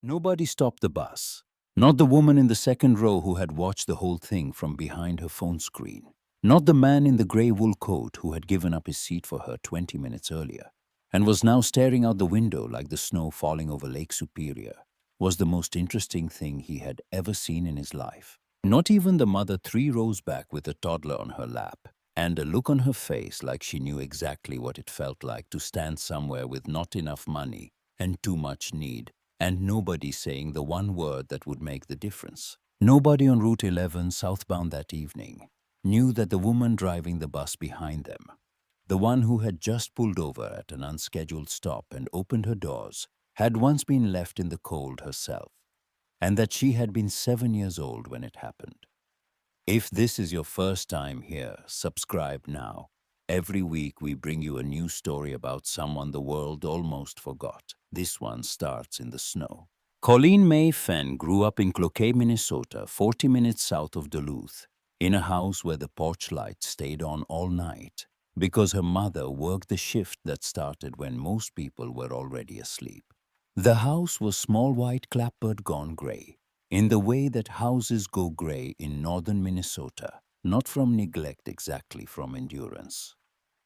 Nobody stopped the bus. Not the woman in the second row who had watched the whole thing from behind her phone screen. Not the man in the grey wool coat who had given up his seat for her 20 minutes earlier and was now staring out the window like the snow falling over Lake Superior was the most interesting thing he had ever seen in his life. Not even the mother 3 rows back with a toddler on her lap and a look on her face like she knew exactly what it felt like to stand somewhere with not enough money and too much need, and nobody saying the one word that would make the difference. Nobody on Route 11 southbound that evening knew that the woman driving the bus behind them, the one who had just pulled over at an unscheduled stop and opened her doors, had once been left in the cold herself, and that she had been 7 years old when it happened. If this is your first time here, subscribe now. Every week we bring you a new story about someone the world almost forgot. This one starts in the snow. Colleen May Fenn grew up in Cloquet, Minnesota, 40 minutes south of Duluth, in a house where the porch light stayed on all night because her mother worked the shift that started when most people were already asleep. The house was small white clapboard gone gray, in the way that houses go gray in northern Minnesota, not from neglect exactly, from endurance.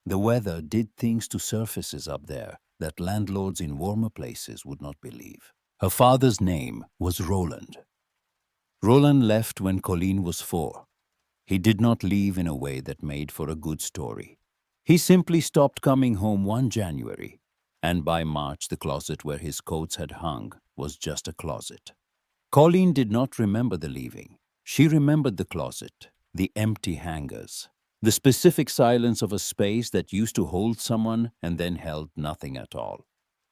The weather did things to surfaces up there that landlords in warmer places would not believe. Her father's name was Roland. Roland left when Colleen was 4. He did not leave in a way that made for a good story. He simply stopped coming home one January, and by March the closet where his coats had hung was just a closet. Colleen did not remember the leaving. She remembered the closet, the empty hangers, the specific silence of a space that used to hold someone and then held nothing at all.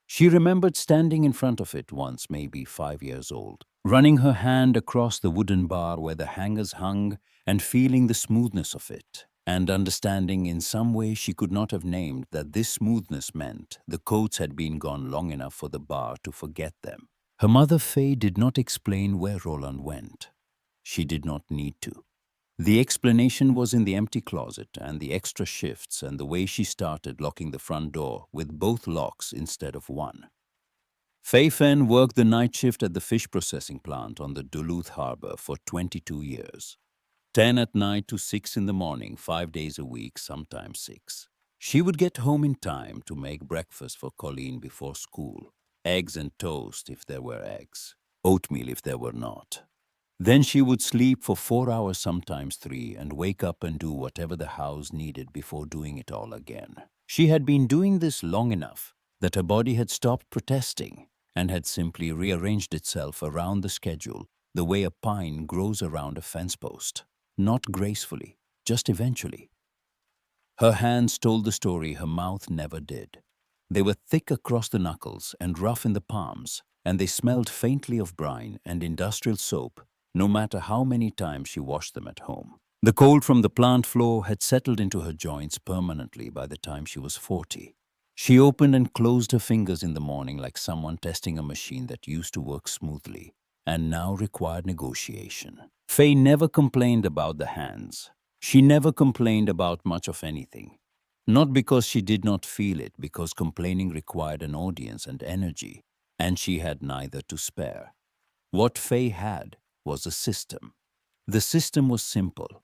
She remembered standing in front of it once, maybe 5 years old, running her hand across the wooden bar where the hangers hung and feeling the smoothness of it, and understanding in some way she could not have named that this smoothness meant the coats had been gone long enough for the bar to forget them. Her mother Faye did not explain where Roland went. She did not need to. The explanation was in the empty closet and the extra shifts and the way she started locking the front door with both locks instead of one. Faye Fenn worked the night shift at the fish processing plant on the Duluth Harbor for 22 years. 10 at night to 6 in the morning, 5 days a week, sometimes 6. She would get home in time to make breakfast for Colleen before school. Eggs and toast if there were eggs, oatmeal if there were not. Then she would sleep for 4 hours, sometimes 3, and wake up and do whatever the house needed before doing it all again. She had been doing this long enough that her body had stopped protesting and had simply rearranged itself around the schedule the way a pine grows around a fence post. Not gracefully, just eventually. Her hands told the story her mouth never did. They were thick across the knuckles and rough in the palms, and they smelled faintly of brine and industrial soap, no matter how many times she washed them at home. The cold from the plant floor had settled into her joints permanently by the time she was 40. She opened and closed her fingers in the morning like someone testing a machine that used to work smoothly and now required negotiation. Faye never complained about the hands. She never complained about much of anything. Not because she did not feel it, because complaining required an audience and energy, and she had neither to spare. What Faye had was a system. The system was simple.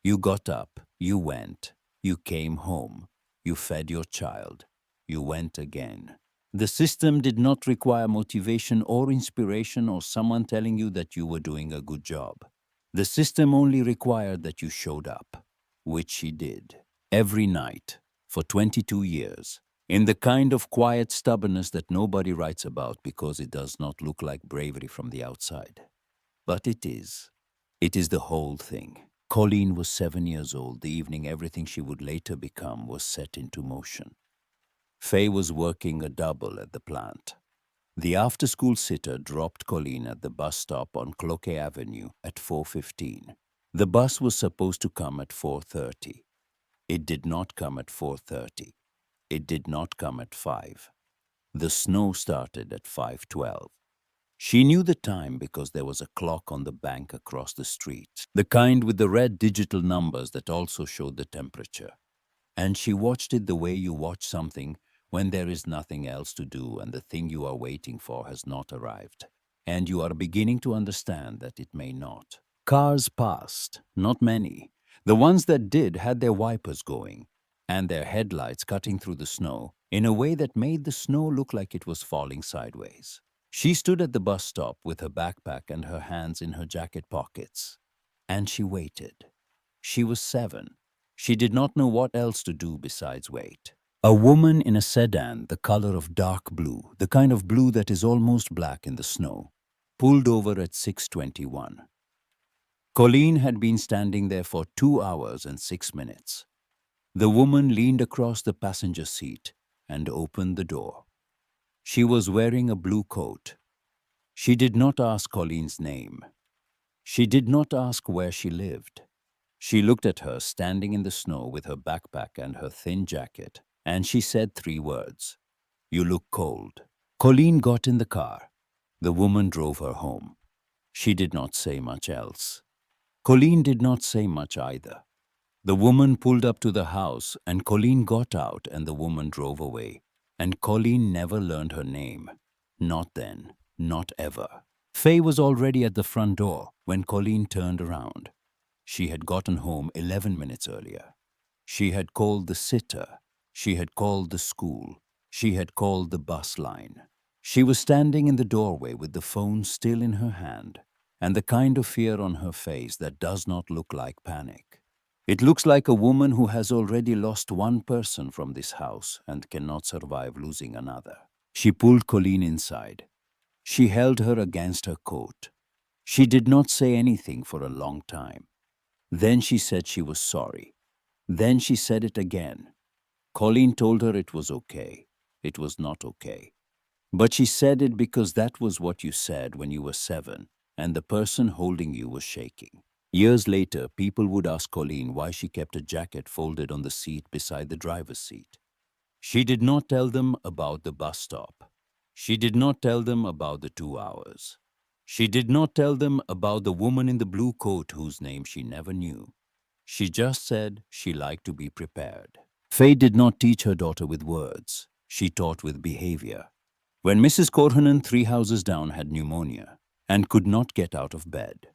You got up, you went, you came home, you fed your child, you went again. The system did not require motivation or inspiration or someone telling you that you were doing a good job. The system only required that you showed up, which she did, every night, for 22 years, in the kind of quiet stubbornness that nobody writes about because it does not look like bravery from the outside. But it is. It is the whole thing. Colleen was 7 years old the evening everything she would later become was set into motion. Faye was working a double at the plant. The after-school sitter dropped Colleen at the bus stop on Cloquet Avenue at 4:15. The bus was supposed to come at 4:30. It did not come at 4:30. It did not come at 5. The snow started at 5:12. She knew the time because there was a clock on the bank across the street, the kind with the red digital numbers that also showed the temperature. And she watched it the way you watch something when there is nothing else to do and the thing you are waiting for has not arrived. and you are beginning to understand that it may not. Cars passed, not many. The ones that did had their wipers going, and their headlights cutting through the snow in a way that made the snow look like it was falling sideways. She stood at the bus stop with her backpack and her hands in her jacket pockets, and she waited. She was 7. She did not know what else to do besides wait. A woman in a sedan the color of dark blue, the kind of blue that is almost black in the snow, pulled over at 6:21. Colleen had been standing there for 2 hours and 6 minutes. The woman leaned across the passenger seat and opened the door. She was wearing a blue coat. She did not ask Colleen's name. She did not ask where she lived. She looked at her standing in the snow with her backpack and her thin jacket, and she said 3 words. "You look cold." Colleen got in the car. The woman drove her home. She did not say much else. Colleen did not say much either. The woman pulled up to the house, and Colleen got out, and the woman drove away. And Colleen never learned her name. Not then, not ever. Faye was already at the front door when Colleen turned around. She had gotten home 11 minutes earlier. She had called the sitter. She had called the school. She had called the bus line. She was standing in the doorway with the phone still in her hand, and the kind of fear on her face that does not look like panic. It looks like a woman who has already lost one person from this house and cannot survive losing another. She pulled Colleen inside. She held her against her coat. She did not say anything for a long time. Then she said she was sorry. Then she said it again. Colleen told her it was okay. It was not okay. But she said it because that was what you said when you were 7, and the person holding you was shaking. Years later, people would ask Colleen why she kept a jacket folded on the seat beside the driver's seat. She did not tell them about the bus stop. She did not tell them about the 2 hours. She did not tell them about the woman in the blue coat whose name she never knew. She just said she liked to be prepared. Faye did not teach her daughter with words. She taught with behavior. When Mrs. Corhanen 3 houses down had pneumonia and could not get out of bed,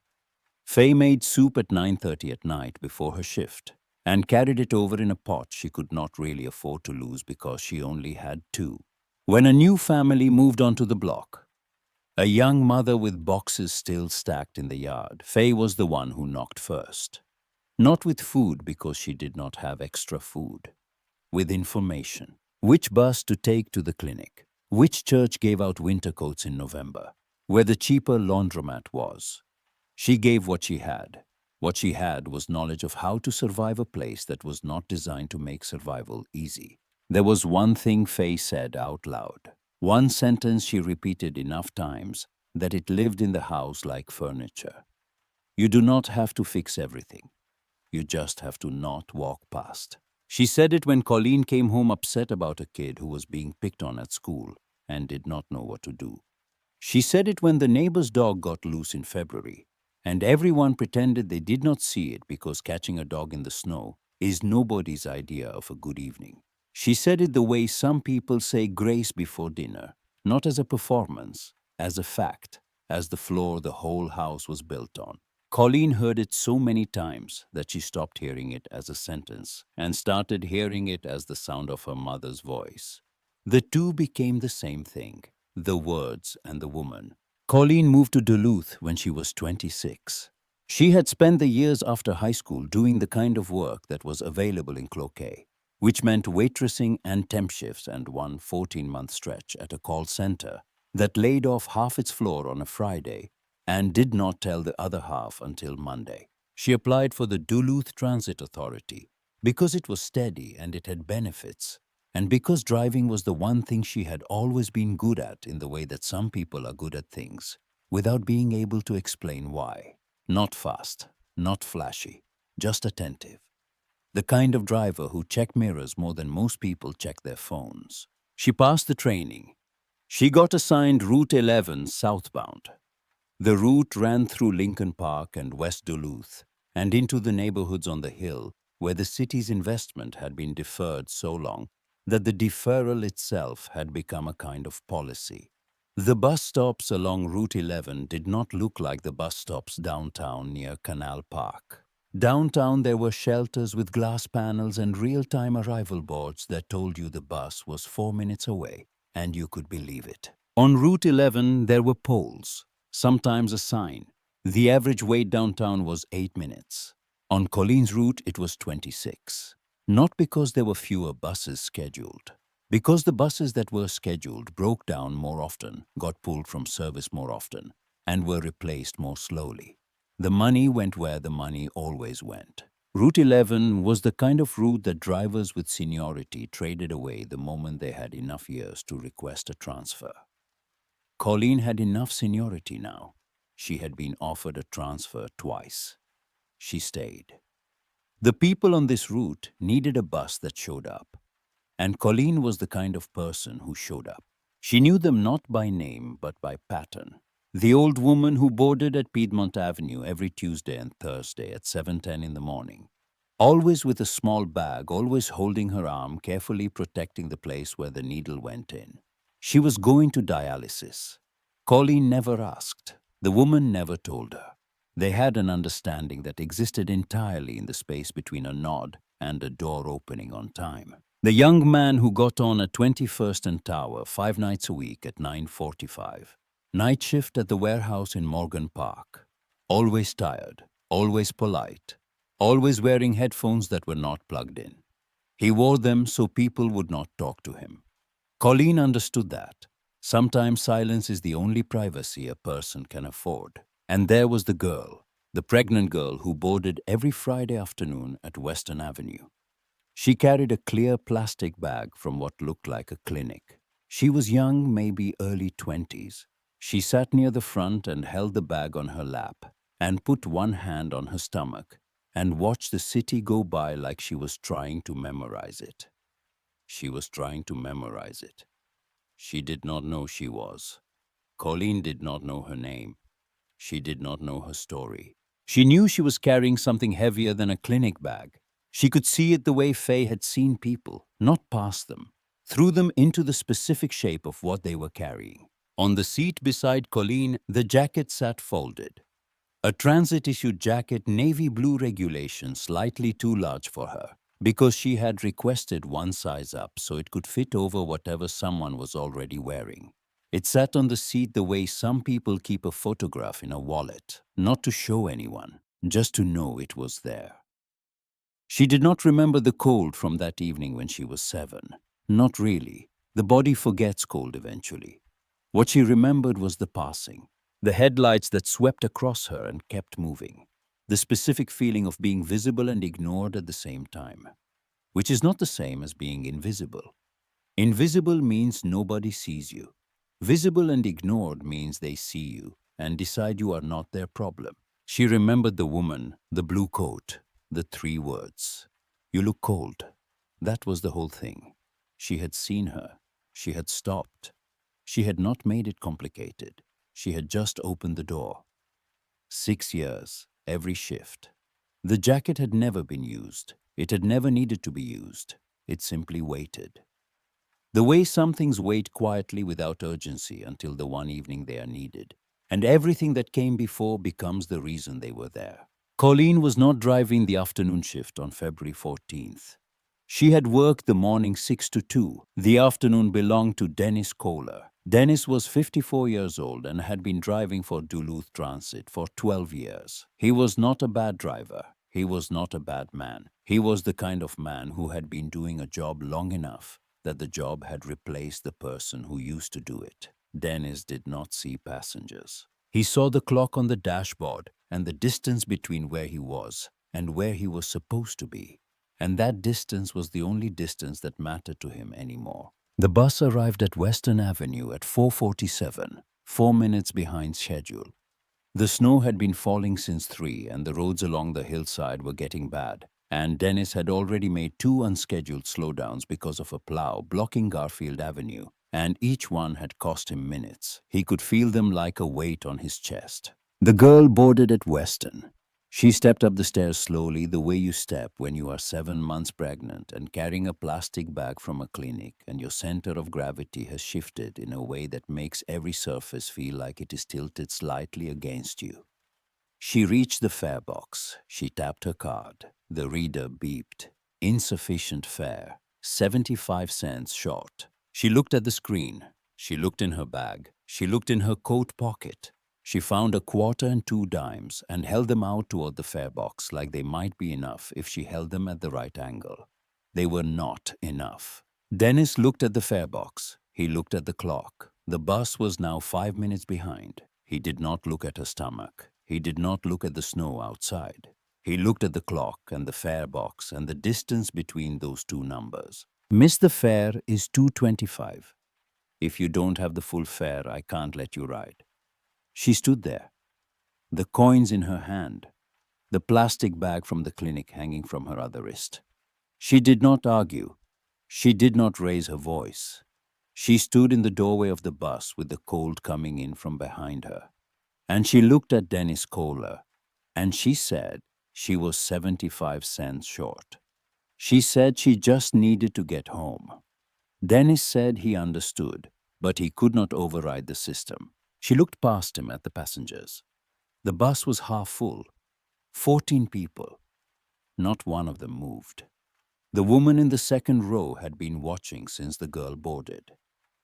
Faye made soup at 9:30 at night before her shift and carried it over in a pot she could not really afford to lose because she only had 2. When a new family moved onto the block, a young mother with boxes still stacked in the yard, Faye was the one who knocked first. Not with food because she did not have extra food. With information. Which bus to take to the clinic. Which church gave out winter coats in November. Where the cheaper laundromat was. She gave what she had. What she had was knowledge of how to survive a place that was not designed to make survival easy. There was one thing Faye said out loud. One sentence she repeated enough times that it lived in the house like furniture. You do not have to fix everything. You just have to not walk past. She said it when Colleen came home upset about a kid who was being picked on at school and did not know what to do. She said it when the neighbor's dog got loose in February, and everyone pretended they did not see it because catching a dog in the snow is nobody's idea of a good evening. She said it the way some people say grace before dinner, not as a performance, as a fact, as the floor the whole house was built on. Colleen heard it so many times that she stopped hearing it as a sentence and started hearing it as the sound of her mother's voice. The two became the same thing, the words and the woman. Colleen moved to Duluth when she was 26. She had spent the years after high school doing the kind of work that was available in Cloquet, which meant waitressing and temp shifts and one 14-month stretch at a call center that laid off half its floor on a Friday and did not tell the other half until Monday. She applied for the Duluth Transit Authority because it was steady and it had benefits, and because driving was the one thing she had always been good at in the way that some people are good at things, without being able to explain why. Not fast, not flashy, just attentive. The kind of driver who checked mirrors more than most people check their phones. She passed the training. She got assigned Route 11 southbound. The route ran through Lincoln Park and West Duluth and into the neighborhoods on the hill where the city's investment had been deferred so long that the deferral itself had become a kind of policy. The bus stops along Route 11 did not look like the bus stops downtown near Canal Park. Downtown there were shelters with glass panels and real-time arrival boards that told you the bus was 4 minutes away, and you could believe it. On Route 11 there were poles, sometimes a sign. The average wait downtown was 8 minutes. On Colleen's route it was 26. Not because there were fewer buses scheduled. Because the buses that were scheduled broke down more often, got pulled from service more often, and were replaced more slowly. The money went where the money always went. Route 11 was the kind of route that drivers with seniority traded away the moment they had enough years to request a transfer. Colleen had enough seniority now. She had been offered a transfer twice. She stayed. The people on this route needed a bus that showed up. And Colleen was the kind of person who showed up. She knew them not by name, but by pattern. The old woman who boarded at Piedmont Avenue every Tuesday and Thursday at 7:10 in the morning. Always with a small bag, always holding her arm, carefully protecting the place where the needle went in. She was going to dialysis. Colleen never asked. The woman never told her. They had an understanding that existed entirely in the space between a nod and a door opening on time. The young man who got on at 21st and Tower 5 nights a week at 9:45. Night shift at the warehouse in Morgan Park. Always tired, always polite, always wearing headphones that were not plugged in. He wore them so people would not talk to him. Colleen understood that. Sometimes silence is the only privacy a person can afford. And there was the girl, the pregnant girl who boarded every Friday afternoon at Western Avenue. She carried a clear plastic bag from what looked like a clinic. She was young, maybe early 20s. She sat near the front and held the bag on her lap and put one hand on her stomach and watched the city go by like she was trying to memorize it. She was trying to memorize it. She did not know she was. Colleen did not know her name. She did not know her story. She knew she was carrying something heavier than a clinic bag. She could see it the way Faye had seen people, not past them, through them into the specific shape of what they were carrying. On the seat beside Colleen, the jacket sat folded. A transit-issued jacket, navy blue regulation, slightly too large for her, because she had requested one size up so it could fit over whatever someone was already wearing. It sat on the seat the way some people keep a photograph in a wallet, not to show anyone, just to know it was there. She did not remember the cold from that evening when she was 7. Not really. The body forgets cold eventually. What she remembered was the passing, the headlights that swept across her and kept moving, the specific feeling of being visible and ignored at the same time, which is not the same as being invisible. Invisible means nobody sees you. Visible and ignored means they see you and decide you are not their problem. She remembered the woman, the blue coat, the 3 words. You look cold. That was the whole thing. She had seen her. She had stopped. She had not made it complicated. She had just opened the door. 6 years, every shift. The jacket had never been used. It had never needed to be used. It simply waited. The way some things wait quietly without urgency until the one evening they are needed, and everything that came before becomes the reason they were there. Colleen was not driving the afternoon shift on February 14th. She had worked the morning 6 to 2. The afternoon belonged to Dennis Kohler. Dennis was 54 years old and had been driving for Duluth Transit for 12 years. He was not a bad driver. He was not a bad man. He was the kind of man who had been doing a job long enough that the job had replaced the person who used to do it. Dennis did not see passengers. He saw the clock on the dashboard and the distance between where he was and where he was supposed to be. And that distance was the only distance that mattered to him anymore. The bus arrived at Western Avenue at 4:47, 4 minutes behind schedule. The snow had been falling since 3 and the roads along the hillside were getting bad. And Dennis had already made 2 unscheduled slowdowns because of a plow blocking Garfield Avenue, and each one had cost him minutes. He could feel them like a weight on his chest. The girl boarded at Western. She stepped up the stairs slowly, the way you step when you are 7 months pregnant and carrying a plastic bag from a clinic, and your center of gravity has shifted in a way that makes every surface feel like it is tilted slightly against you. She reached the fare box. She tapped her card. The reader beeped. Insufficient fare. 75 cents short. She looked at the screen. She looked in her bag. She looked in her coat pocket. She found a quarter and 2 dimes and held them out toward the fare box like they might be enough if she held them at the right angle. They were not enough. Dennis looked at the fare box. He looked at the clock. The bus was now 5 minutes behind. He did not look at her stomach. He did not look at the snow outside. He looked at the clock and the fare box and the distance between those two numbers. Miss, the fare is 225. If you don't have the full fare, I can't let you ride. She stood there, the coins in her hand, the plastic bag from the clinic hanging from her other wrist. She did not argue. She did not raise her voice. She stood in the doorway of the bus with the cold coming in from behind her. And she looked at Dennis Kohler, and she said she was 75 cents short. She said she just needed to get home. Dennis said he understood, but he could not override the system. She looked past him at the passengers. The bus was half full. 14 people. Not one of them moved. The woman in the second row had been watching since the girl boarded.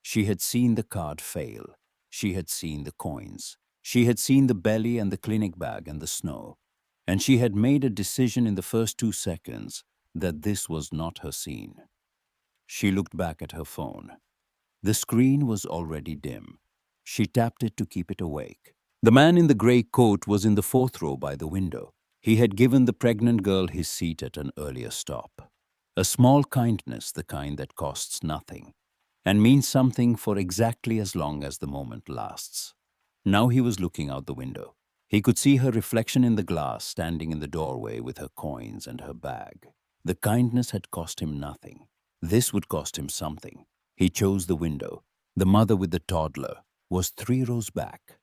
She had seen the card fail. She had seen the coins. She had seen the belly and the clinic bag and the snow. And she had made a decision in the first 2 seconds that this was not her scene. She looked back at her phone. The screen was already dim. She tapped it to keep it awake. The man in the gray coat was in the 4th row by the window. He had given the pregnant girl his seat at an earlier stop. A small kindness, the kind that costs nothing, and means something for exactly as long as the moment lasts. Now he was looking out the window. He could see her reflection in the glass, standing in the doorway with her coins and her bag. The kindness had cost him nothing. This would cost him something. He chose the window. The mother with the toddler was 3 rows back.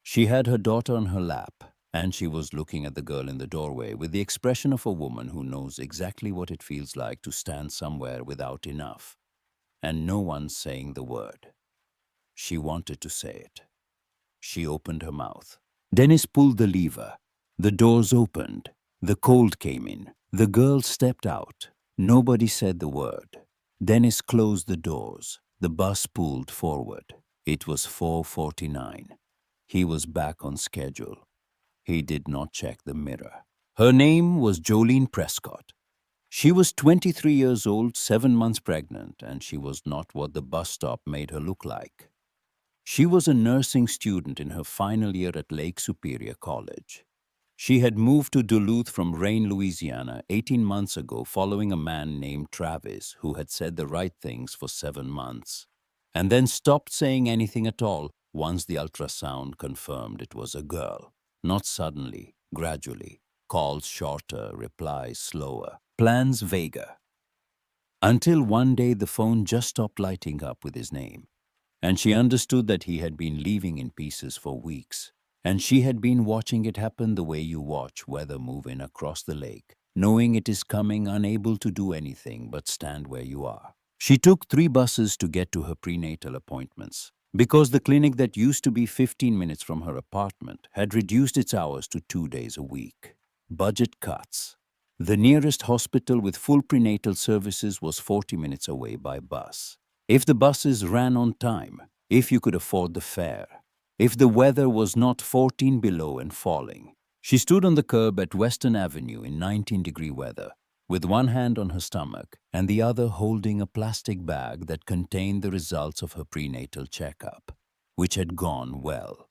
She had her daughter on her lap, and she was looking at the girl in the doorway with the expression of a woman who knows exactly what it feels like to stand somewhere without enough, and no one saying the word. She wanted to say it. She opened her mouth. Dennis pulled the lever. The doors opened. The cold came in. The girl stepped out. Nobody said the word. Dennis closed the doors. The bus pulled forward. It was 4:49. He was back on schedule. He did not check the mirror. Her name was Jolene Prescott. She was 23 years old, 7 months pregnant, and she was not what the bus stop made her look like. She was a nursing student in her final year at Lake Superior College. She had moved to Duluth from Rayne, Louisiana 18 months ago following a man named Travis who had said the right things for 7 months, and then stopped saying anything at all once the ultrasound confirmed it was a girl. Not suddenly, gradually. Calls shorter, replies slower, plans vaguer. Until one day the phone just stopped lighting up with his name, and she understood that he had been leaving in pieces for weeks, and she had been watching it happen the way you watch weather move in across the lake, knowing it is coming, unable to do anything but stand where you are. She took 3 buses to get to her prenatal appointments, because the clinic that used to be 15 minutes from her apartment had reduced its hours to 2 days a week. Budget cuts. The nearest hospital with full prenatal services was 40 minutes away by bus. If the buses ran on time, if you could afford the fare, if the weather was not 14 below and falling. She stood on the curb at Western Avenue in 19-degree weather, with one hand on her stomach and the other holding a plastic bag that contained the results of her prenatal checkup, which had gone well,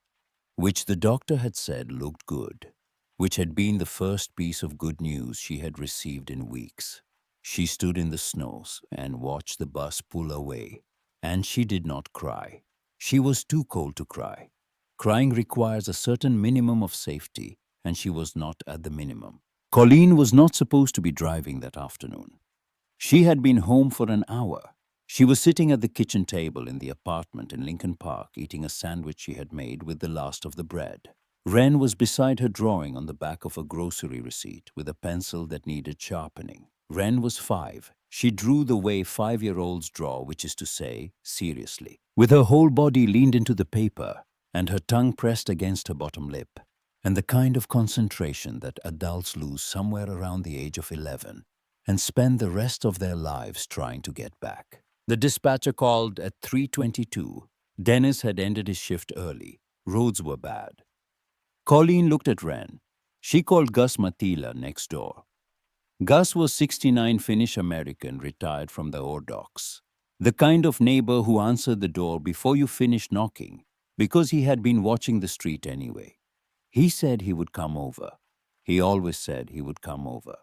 which the doctor had said looked good, which had been the first piece of good news she had received in weeks. She stood in the snows and watched the bus pull away, and she did not cry. She was too cold to cry. Crying requires a certain minimum of safety, and she was not at the minimum. Colleen was not supposed to be driving that afternoon. She had been home for an hour. She was sitting at the kitchen table in the apartment in Lincoln Park eating a sandwich she had made with the last of the bread. Wren was beside her drawing on the back of a grocery receipt with a pencil that needed sharpening. Wren was 5. She drew the way 5-year-olds draw, which is to say, seriously, with her whole body leaned into the paper and her tongue pressed against her bottom lip, and the kind of concentration that adults lose somewhere around the age of 11 and spend the rest of their lives trying to get back. The dispatcher called at 3:22. Dennis had ended his shift early. Roads were bad. Colleen looked at Wren. She called Gus Matila next door. Gus was 69, Finnish American, retired from the ore docks. The kind of neighbor who answered the door before you finished knocking, because he had been watching the street anyway. He said he would come over. He always said he would come over.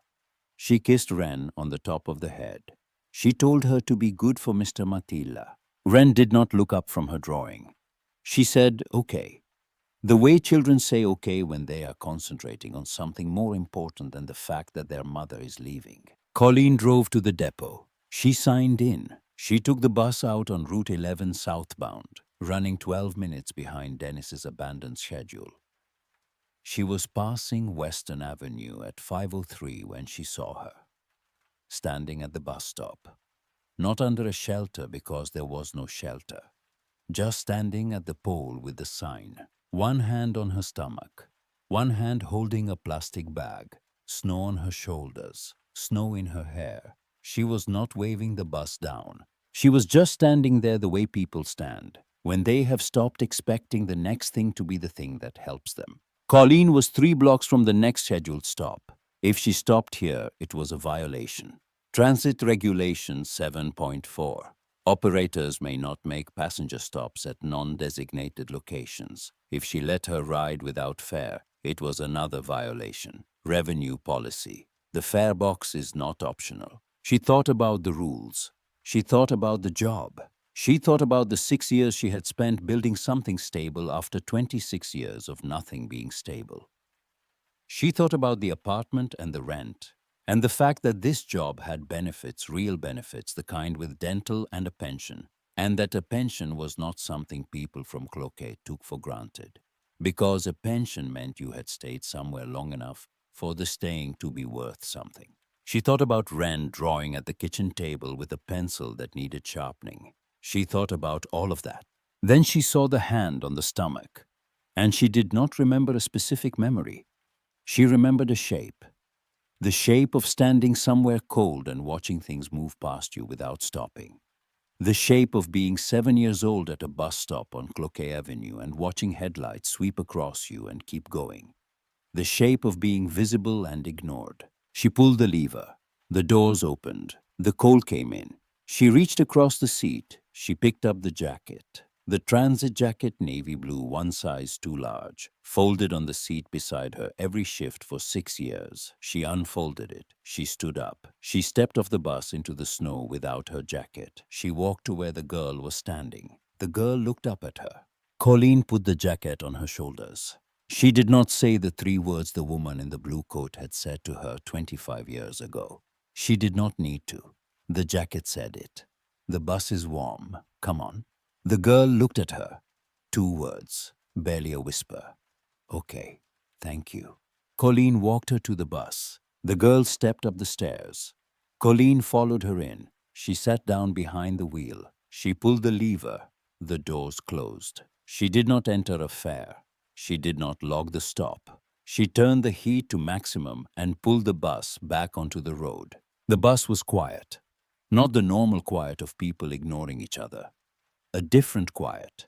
She kissed Wren on the top of the head. She told her to be good for Mr. Matila. Wren did not look up from her drawing. She said, okay. The way children say okay when they are concentrating on something more important than the fact that their mother is leaving. Colleen drove to the depot. She signed in. She took the bus out on Route 11 southbound, running 12 minutes behind Dennis's abandoned schedule. She was passing Western Avenue at 5:03 when she saw her, standing at the bus stop. Not under a shelter because there was no shelter. Just standing at the pole with the sign. One hand on her stomach, one hand holding a plastic bag, snow on her shoulders, snow in her hair. She was not waving the bus down. She was just standing there the way people stand, when they have stopped expecting the next thing to be the thing that helps them. Colleen was 3 blocks from the next scheduled stop. If she stopped here, it was a violation. Transit Regulation 7.4. Operators may not make passenger stops at non-designated locations. If she let her ride without fare, it was another violation. Revenue policy. The fare box is not optional. She thought about the rules. She thought about the job. She thought about the 6 years she had spent building something stable after 26 years of nothing being stable. She thought about the apartment and the rent, and the fact that this job had benefits, real benefits, the kind with dental and a pension, and that a pension was not something people from Cloquet took for granted, because a pension meant you had stayed somewhere long enough for the staying to be worth something. She thought about Wren drawing at the kitchen table with a pencil that needed sharpening. She thought about all of that. Then she saw the hand on the stomach, and she did not remember a specific memory. She remembered a shape. The shape of standing somewhere cold and watching things move past you without stopping. The shape of being 7 years old at a bus stop on Cloquet Avenue and watching headlights sweep across you and keep going. The shape of being visible and ignored. She pulled the lever. The doors opened. The cold came in. She reached across the seat. She picked up the jacket. The transit jacket, navy blue, one size too large, folded on the seat beside her every shift for 6 years. She unfolded it. She stood up. She stepped off the bus into the snow without her jacket. She walked to where the girl was standing. The girl looked up at her. Colleen put the jacket on her shoulders. She did not say the 3 words the woman in the blue coat had said to her 25 years ago. She did not need to. The jacket said it. The bus is warm. Come on. The girl looked at her. 2 words, barely a whisper. Okay, thank you. Colleen walked her to the bus. The girl stepped up the stairs. Colleen followed her in. She sat down behind the wheel. She pulled the lever. The doors closed. She did not enter a fare. She did not log the stop. She turned the heat to maximum and pulled the bus back onto the road. The bus was quiet. Not the normal quiet of people ignoring each other. A different quiet.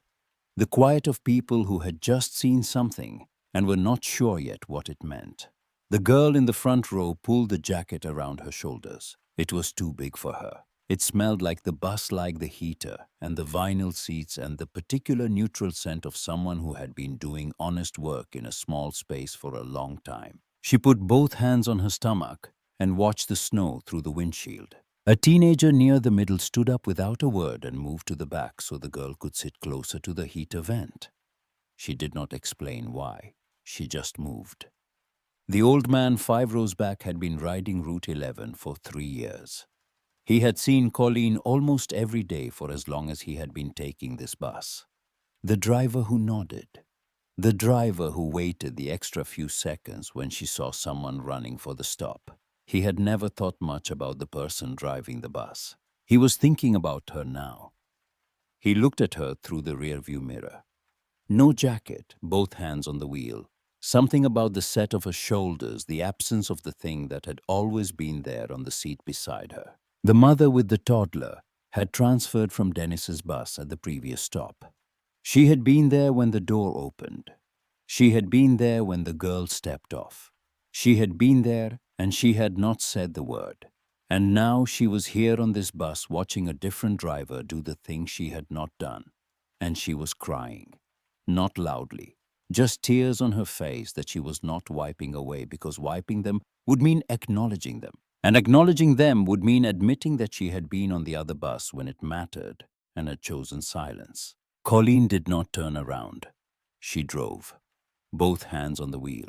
The quiet of people who had just seen something and were not sure yet what it meant. The girl in the front row pulled the jacket around her shoulders. It was too big for her. It smelled like the bus, like the heater and the vinyl seats and the particular neutral scent of someone who had been doing honest work in a small space for a long time. She put both hands on her stomach and watched the snow through the windshield. A teenager near the middle stood up without a word and moved to the back so the girl could sit closer to the heater vent. She did not explain why. She just moved. The old man 5 rows back had been riding Route 11 for 3 years. He had seen Colleen almost every day for as long as he had been taking this bus. The driver who nodded. The driver who waited the extra few seconds when she saw someone running for the stop. He had never thought much about the person driving the bus. He was thinking about her now. He looked at her through the rearview mirror. No jacket, both hands on the wheel. Something about the set of her shoulders, the absence of the thing that had always been there on the seat beside her. The mother with the toddler had transferred from Dennis's bus at the previous stop. She had been there when the door opened. She had been there when the girl stepped off. She had been there and she had not said the word. And now she was here on this bus watching a different driver do the thing she had not done. And she was crying. Not loudly, just tears on her face that she was not wiping away because wiping them would mean acknowledging them. And acknowledging them would mean admitting that she had been on the other bus when it mattered and had chosen silence. Colleen did not turn around. She drove, both hands on the wheel,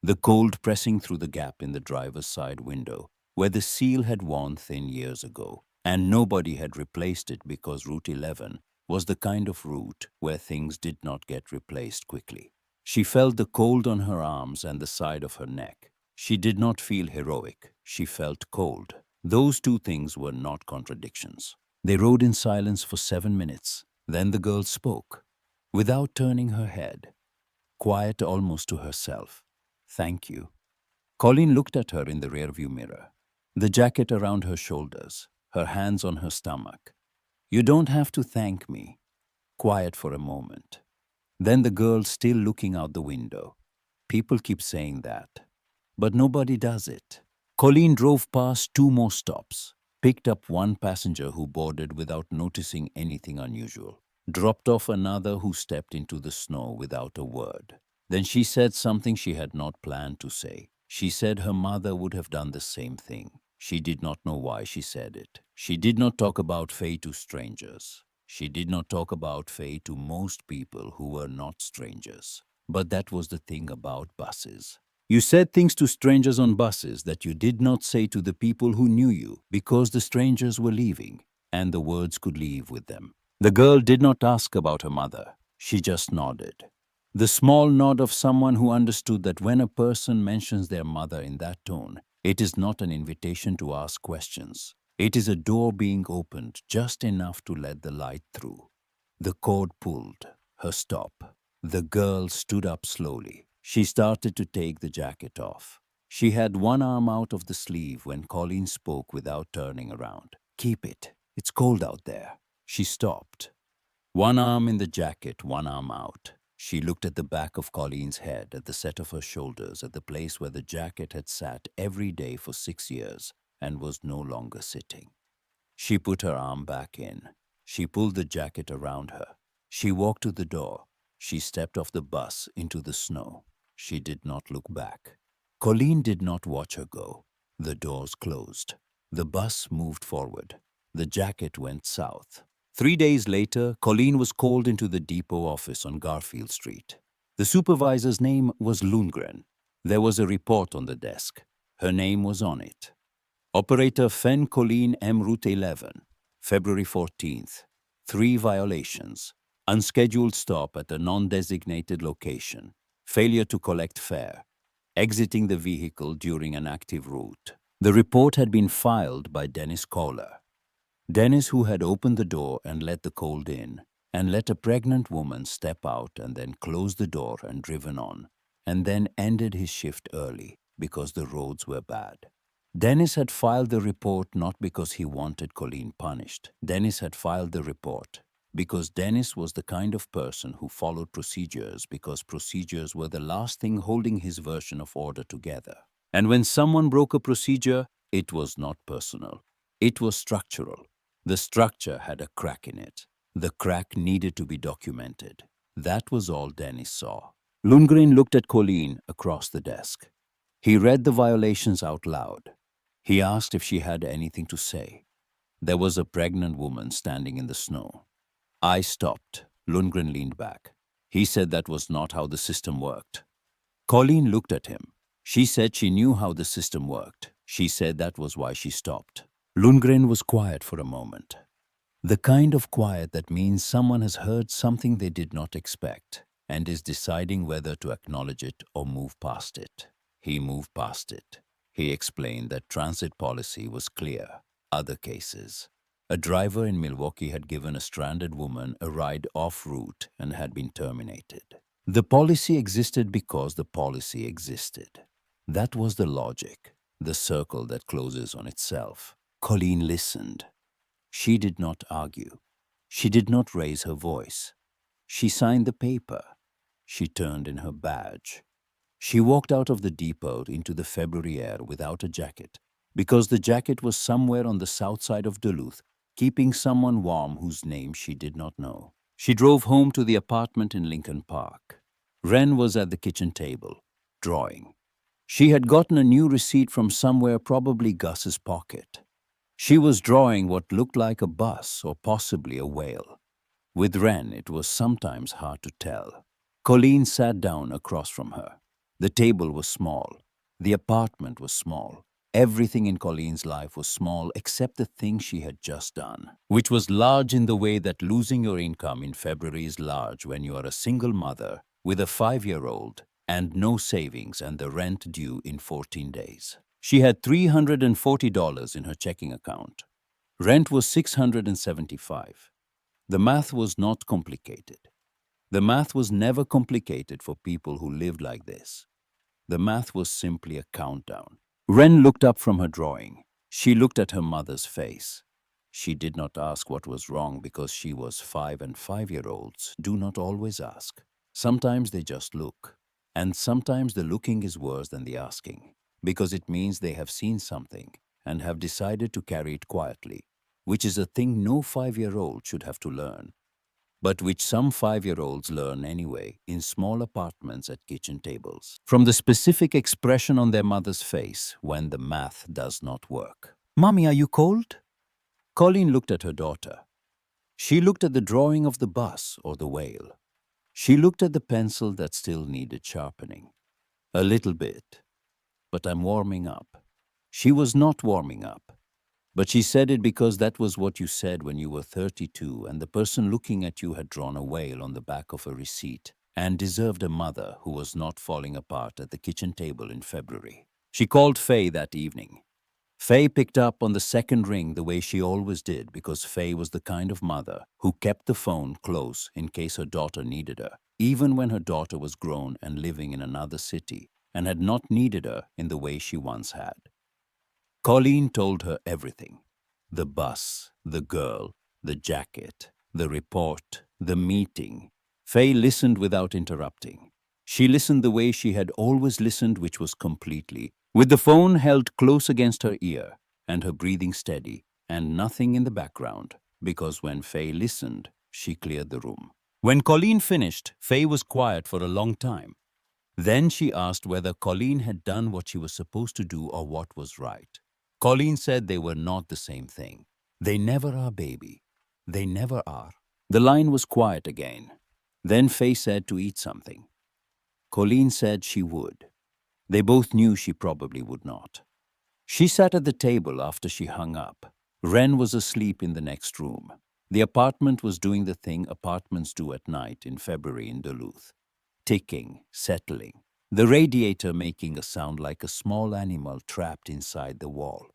the cold pressing through the gap in the driver's side window where the seal had worn thin years ago, and nobody had replaced it because Route 11 was the kind of route where things did not get replaced quickly. She felt the cold on her arms and the side of her neck. She did not feel heroic. She felt cold. Those two things were not contradictions. They rode in silence for 7 minutes. Then the girl spoke, without turning her head, quiet almost to herself. "Thank you." Colleen looked at her in the rearview mirror, the jacket around her shoulders, her hands on her stomach. "You don't have to thank me." Quiet for a moment. Then the girl still looking out the window. "People keep saying that, but nobody does it." Colleen drove past 2 more stops, picked up one passenger who boarded without noticing anything unusual, dropped off another who stepped into the snow without a word. Then she said something she had not planned to say. She said her mother would have done the same thing. She did not know why she said it. She did not talk about Faye to strangers. She did not talk about Faye to most people who were not strangers. But that was the thing about buses. You said things to strangers on buses that you did not say to the people who knew you because the strangers were leaving, and the words could leave with them. The girl did not ask about her mother. She just nodded. The small nod of someone who understood that when a person mentions their mother in that tone, it is not an invitation to ask questions. It is a door being opened just enough to let the light through. The cord pulled. Her stop. The girl stood up slowly. She started to take the jacket off. She had one arm out of the sleeve when Colleen spoke without turning around. "Keep it. It's cold out there." She stopped. One arm in the jacket, one arm out. She looked at the back of Colleen's head, at the set of her shoulders, at the place where the jacket had sat every day for 6 years and was no longer sitting. She put her arm back in. She pulled the jacket around her. She walked to the door. She stepped off the bus into the snow. She did not look back. Colleen did not watch her go. The doors closed. The bus moved forward. The jacket went south. 3 days later, Colleen was called into the depot office on Garfield Street. The supervisor's name was Lundgren. There was a report on the desk. Her name was on it. Operator Fenn Colleen M. Route 11, February 14th. 3 violations. Unscheduled stop at a non-designated location. Failure to collect fare. Exiting the vehicle during an active route. The report had been filed by Dennis Kohler. Dennis, who had opened the door and let the cold in, and let a pregnant woman step out and then closed the door and driven on, and then ended his shift early because the roads were bad. Dennis had filed the report not because he wanted Colleen punished. Dennis had filed the report because Dennis was the kind of person who followed procedures because procedures were the last thing holding his version of order together. And when someone broke a procedure, it was not personal. It was structural. The structure had a crack in it. The crack needed to be documented. That was all Dennis saw. Lundgren looked at Colleen across the desk. He read the violations out loud. He asked if she had anything to say. There was a pregnant woman standing in the snow. I stopped. Lundgren leaned back. He said that was not how the system worked. Colleen looked at him. She said she knew how the system worked. She said that was why she stopped. Lundgren was quiet for a moment. The kind of quiet that means someone has heard something they did not expect. and is deciding whether to acknowledge it or move past it. He moved past it. He explained that transit policy was clear. Other cases. A driver in Milwaukee had given a stranded woman a ride off route and had been terminated. The policy existed because the policy existed. That was the logic, the circle that closes on itself. Colleen listened. She did not argue. She did not raise her voice. She signed the paper. She turned in her badge. She walked out of the depot into the February air without a jacket, because the jacket was somewhere on the south side of Duluth, keeping someone warm whose name she did not know. She drove home to the apartment in Lincoln Park. Wren was at the kitchen table, drawing. She had gotten a new receipt from somewhere, probably Gus's pocket. She was drawing what looked like a bus or possibly a whale. With Wren, it was sometimes hard to tell. Colleen sat down across from her. The table was small. The apartment was small. Everything in Colleen's life was small except the thing she had just done, which was large in the way that losing your income in February is large when you are a single mother with a 5-year-old and no savings and the rent due in 14 days. She had $340 in her checking account. Rent was $675. The math was not complicated. The math was never complicated for people who lived like this. The math was simply a countdown. Wren looked up from her drawing. She looked at her mother's face. She did not ask what was wrong because she was 5 and 5-year-olds do not always ask. Sometimes they just look. And sometimes the looking is worse than the asking, because it means they have seen something and have decided to carry it quietly, which is a thing no 5-year-old should have to learn, but which some 5-year-olds learn anyway in small apartments at kitchen tables, from the specific expression on their mother's face when the math does not work. "Mommy, are you cold?" Colleen looked at her daughter. She looked at the drawing of the bus or the whale. She looked at the pencil that still needed sharpening. "A little bit, but I'm warming up." She was not warming up. But she said it because that was what you said when you were 32 and the person looking at you had drawn a whale on the back of a receipt and deserved a mother who was not falling apart at the kitchen table in February. She called Faye that evening. Faye picked up on the second ring the way she always did because Faye was the kind of mother who kept the phone close in case her daughter needed her, even when her daughter was grown and living in another city and had not needed her in the way she once had. Colleen told her everything. The bus, the girl, the jacket, the report, the meeting. Faye listened without interrupting. She listened the way she had always listened, which was completely, with the phone held close against her ear and her breathing steady and nothing in the background, because when Faye listened, she cleared the room. When Colleen finished, Faye was quiet for a long time. Then she asked whether Colleen had done what she was supposed to do or what was right. Colleen said they were not the same thing. "They never are, baby. They never are." The line was quiet again. Then Faye said to eat something. Colleen said she would. They both knew she probably would not. She sat at the table after she hung up. Wren was asleep in the next room. The apartment was doing the thing apartments do at night in February in Duluth. Ticking, settling. The radiator making a sound like a small animal trapped inside the wall.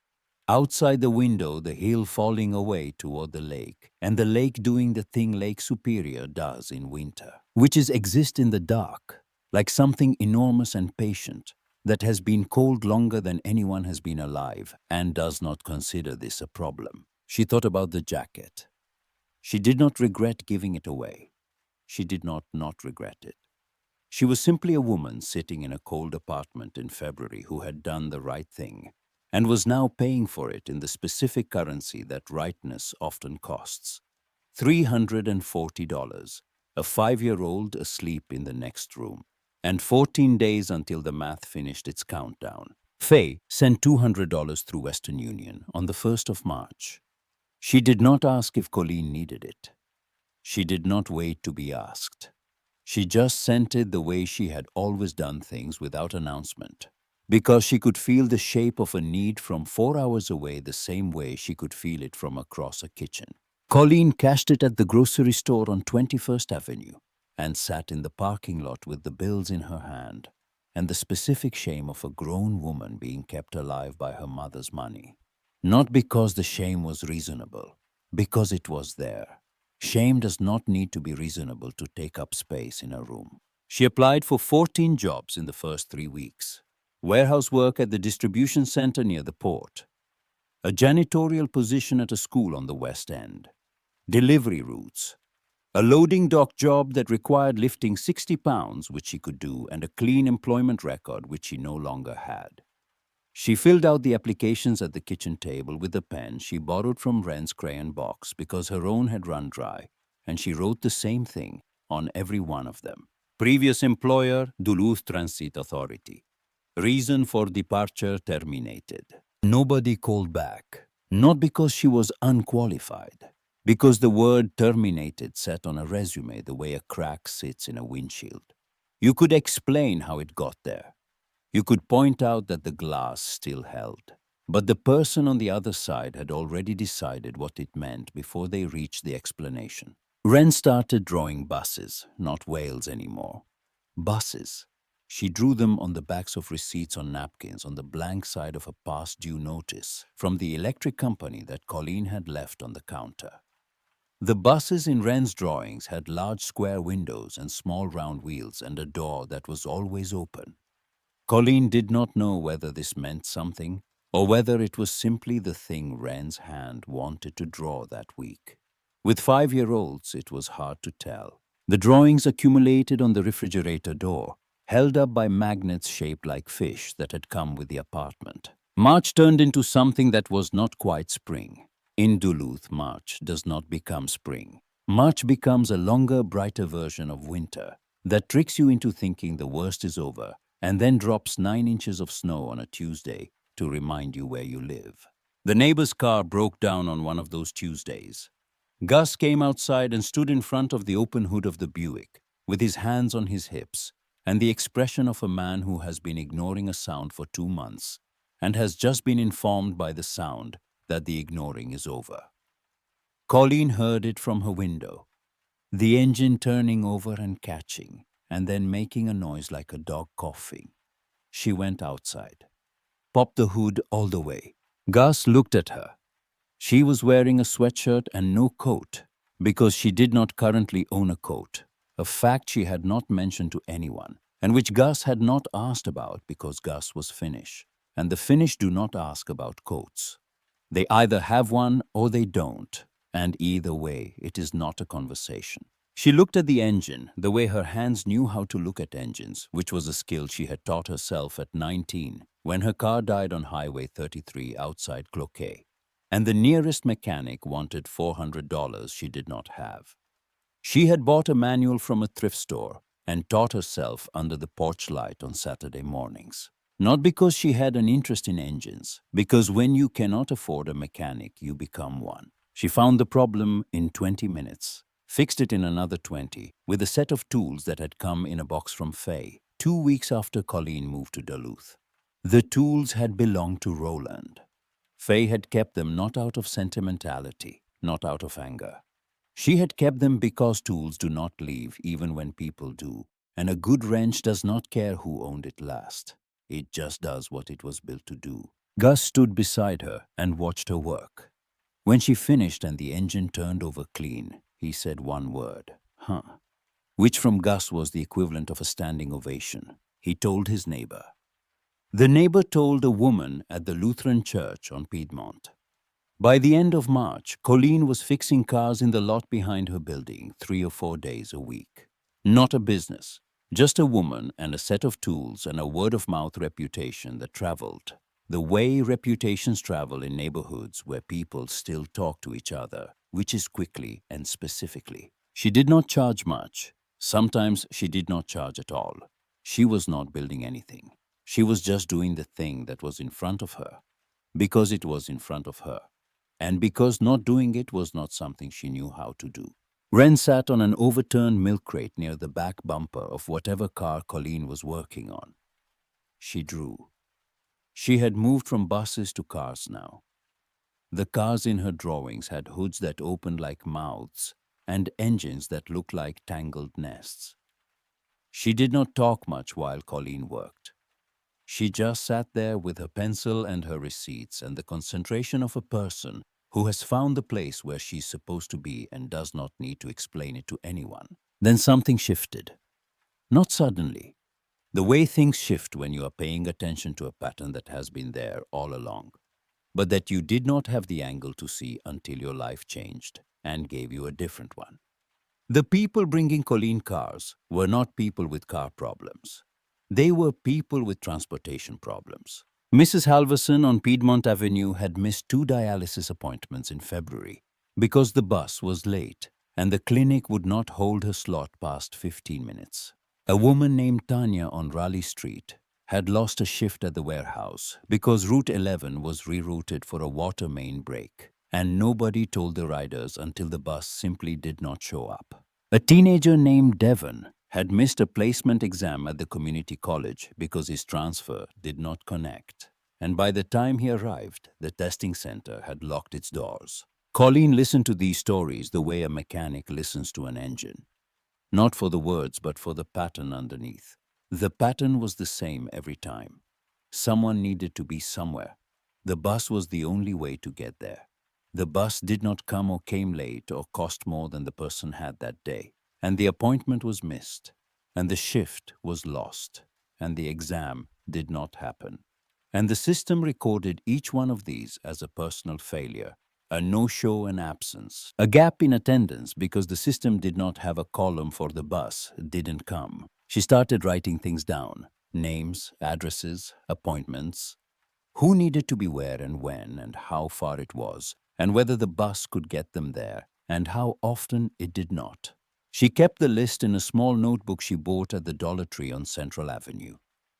Outside the window, the hill falling away toward the lake, and the lake doing the thing Lake Superior does in winter, which is exist in the dark, like something enormous and patient that has been cold longer than anyone has been alive and does not consider this a problem. She thought about the jacket. She did not regret giving it away. She did not regret it. She was simply a woman sitting in a cold apartment in February who had done the right thing and was now paying for it in the specific currency that rightness often costs. $340, a 5-year-old asleep in the next room, and 14 days until the math finished its countdown. Faye sent $200 through Western Union on the 1st of March. She did not ask if Colleen needed it. She did not wait to be asked. She just sent it the way she had always done things without announcement, because she could feel the shape of a need from 4 hours away the same way she could feel it from across a kitchen. Colleen cashed it at the grocery store on 21st Avenue. and sat in the parking lot with the bills in her hand and the specific shame of a grown woman being kept alive by her mother's money. Not because the shame was reasonable, because it was there. Shame does not need to be reasonable to take up space in a room. She applied for 14 jobs in the first 3 weeks. Warehouse work at the distribution center near the port, a janitorial position at a school on the West End, delivery routes, a loading dock job that required lifting 60 pounds, which she could do, and a clean employment record, which she no longer had. She filled out the applications at the kitchen table with a pen she borrowed from Wren's crayon box because her own had run dry, and she wrote the same thing on every one of them. Previous employer, Duluth Transit Authority. Reason for departure terminated. Nobody called back, not because she was unqualified, because the word terminated sat on a resume the way a crack sits in a windshield. You could explain how it got there. You could point out that the glass still held. But the person on the other side had already decided what it meant before they reached the explanation. Wren started drawing buses, not whales anymore. Buses. She drew them on the backs of receipts on napkins on the blank side of a past due notice from the electric company that Colleen had left on the counter. The buses in Wren's drawings had large square windows and small round wheels and a door that was always open. Colleen did not know whether this meant something or whether it was simply the thing Wren's hand wanted to draw that week. With 5-year-olds, it was hard to tell. The drawings accumulated on the refrigerator door, held up by magnets shaped like fish that had come with the apartment. March turned into something that was not quite spring. In Duluth, March does not become spring. March becomes a longer, brighter version of winter that tricks you into thinking the worst is over and then drops 9 inches of snow on a Tuesday to remind you where you live. The neighbor's car broke down on one of those Tuesdays. Gus came outside and stood in front of the open hood of the Buick, with his hands on his hips, and the expression of a man who has been ignoring a sound for 2 months and has just been informed by the sound that the ignoring is over. Colleen heard it from her window, the engine turning over and catching, and then making a noise like a dog coughing. She went outside, popped the hood all the way. Gus looked at her. She was wearing a sweatshirt and no coat because she did not currently own a coat, a fact she had not mentioned to anyone, and which Gus had not asked about because Gus was Finnish, and the Finnish do not ask about coats. They either have one or they don't, and either way, it is not a conversation. She looked at the engine the way her hands knew how to look at engines, which was a skill she had taught herself at 19 when her car died on Highway 33 outside Cloquet, and the nearest mechanic wanted $400 she did not have. She had bought a manual from a thrift store and taught herself under the porch light on Saturday mornings. Not because she had an interest in engines, because when you cannot afford a mechanic, you become one. She found the problem in 20 minutes, fixed it in another 20, with a set of tools that had come in a box from Faye, 2 weeks after Colleen moved to Duluth. The tools had belonged to Roland. Faye had kept them not out of sentimentality, not out of anger. She had kept them because tools do not leave even when people do, and a good wrench does not care who owned it last. It just does what it was built to do. Gus stood beside her and watched her work. When she finished and the engine turned over clean, he said one word, "Huh," which from Gus was the equivalent of a standing ovation. He told his neighbor. The neighbor told a woman at the Lutheran church on Piedmont. By the end of March, Colleen was fixing cars in the lot behind her building 3 or 4 days a week. Not a business, just a woman and a set of tools and a word-of-mouth reputation that traveled. The way reputations travel in neighborhoods where people still talk to each other, which is quickly and specifically. She did not charge much. Sometimes she did not charge at all. She was not building anything. She was just doing the thing that was in front of her, because it was in front of her, and because not doing it was not something she knew how to do. Wren sat on an overturned milk crate near the back bumper of whatever car Colleen was working on. She drew. She had moved from buses to cars now. The cars in her drawings had hoods that opened like mouths, and engines that looked like tangled nests. She did not talk much while Colleen worked. She just sat there with her pencil and her receipts and the concentration of a person who has found the place where she's supposed to be and does not need to explain it to anyone. Then something shifted. Not suddenly. The way things shift when you are paying attention to a pattern that has been there all along, but that you did not have the angle to see until your life changed and gave you a different one. The people bringing Colleen cars were not people with car problems. They were people with transportation problems. Mrs. Halverson on Piedmont Avenue had missed 2 dialysis appointments in February because the bus was late and the clinic would not hold her slot past 15 minutes. A woman named Tanya on Raleigh Street had lost a shift at the warehouse because Route 11 was rerouted for a water main break, and nobody told the riders until the bus simply did not show up. A teenager named Devon had missed a placement exam at the community college because his transfer did not connect, and by the time he arrived, the testing center had locked its doors. Colleen listened to these stories the way a mechanic listens to an engine. Not for the words, but for the pattern underneath. The pattern was the same every time. Someone needed to be somewhere. The bus was the only way to get there. The bus did not come or came late or cost more than the person had that day. And the appointment was missed. And the shift was lost. And the exam did not happen. And the system recorded each one of these as a personal failure. A no-show and absence, a gap in attendance because the system did not have a column for the bus didn't come. She started writing things down, names, addresses, appointments, who needed to be where and when and how far it was, and whether the bus could get them there, and how often it did not. She kept the list in a small notebook she bought at the Dollar Tree on Central Avenue.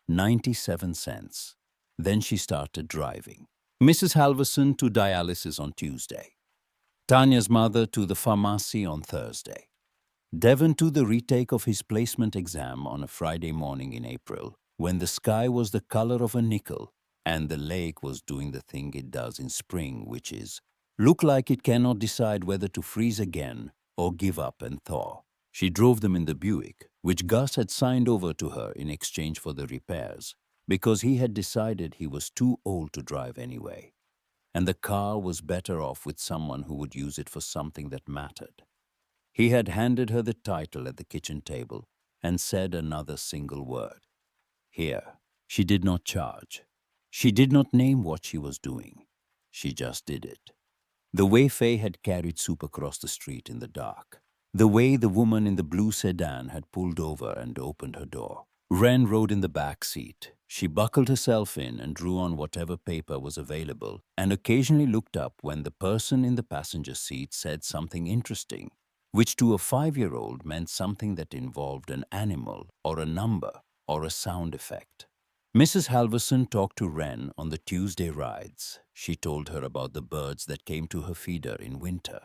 97 cents. Then she started driving. Mrs. Halverson to dialysis on Tuesday. Tanya's mother to the pharmacy on Thursday. Devon to the retake of his placement exam on a Friday morning in April, when the sky was the color of a nickel and the lake was doing the thing it does in spring, which is look like it cannot decide whether to freeze again or give up and thaw. She drove them in the Buick, which Gus had signed over to her in exchange for the repairs, because he had decided he was too old to drive anyway, and the car was better off with someone who would use it for something that mattered. He had handed her the title at the kitchen table and said another single word. Here. She did not charge. She did not name what she was doing. She just did it. The way Faye had carried soup across the street in the dark. The way the woman in the blue sedan had pulled over and opened her door. Wren rode in the back seat. She buckled herself in and drew on whatever paper was available and occasionally looked up when the person in the passenger seat said something interesting, which to a 5-year-old meant something that involved an animal or a number or a sound effect. Mrs. Halverson talked to Wren on the Tuesday rides. She told her about the birds that came to her feeder in winter.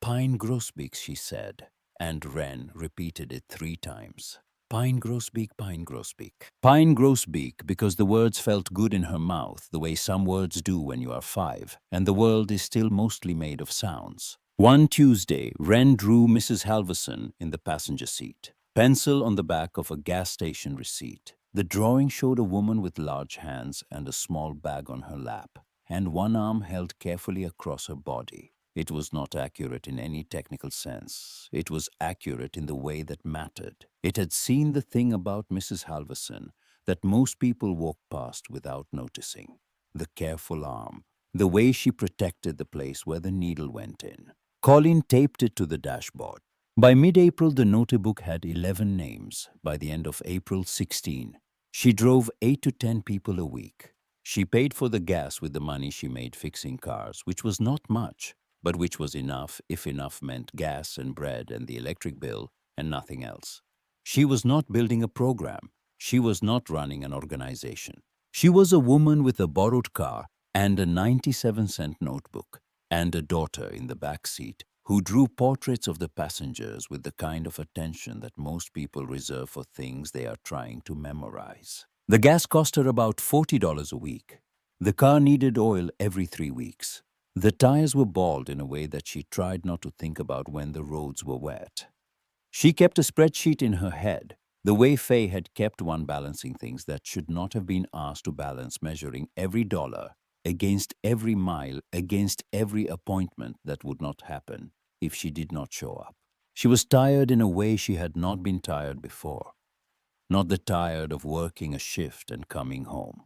Pine grosbeaks, she said, and Wren repeated it 3 times. Pine grosbeak, pine grosbeak. Pine grosbeak because the words felt good in her mouth the way some words do when you are 5, and the world is still mostly made of sounds. One Tuesday, Wren drew Mrs. Halverson in the passenger seat. Pencil on the back of a gas station receipt. The drawing showed a woman with large hands and a small bag on her lap, and one arm held carefully across her body. It was not accurate in any technical sense. It was accurate in the way that mattered. It had seen the thing about Mrs. Halverson that most people walk past without noticing. The careful arm, the way she protected the place where the needle went in. Colleen taped it to the dashboard. By mid-April, the notebook had 11 names. By the end of April, 16. She drove 8 to 10 people a week. She paid for the gas with the money she made fixing cars, which was not much, but which was enough if enough meant gas and bread and the electric bill and nothing else. She was not building a program. She was not running an organization. She was a woman with a borrowed car and a 97-cent notebook and a daughter in the back seat who drew portraits of the passengers with the kind of attention that most people reserve for things they are trying to memorize. The gas cost her about $40 a week. The car needed oil every 3 weeks. The tires were bald in a way that she tried not to think about when the roads were wet. She kept a spreadsheet in her head, the way Faye had kept one, balancing things that should not have been asked to balance, measuring every dollar against every mile, against every appointment that would not happen if she did not show up. She was tired in a way she had not been tired before. Not the tired of working a shift and coming home.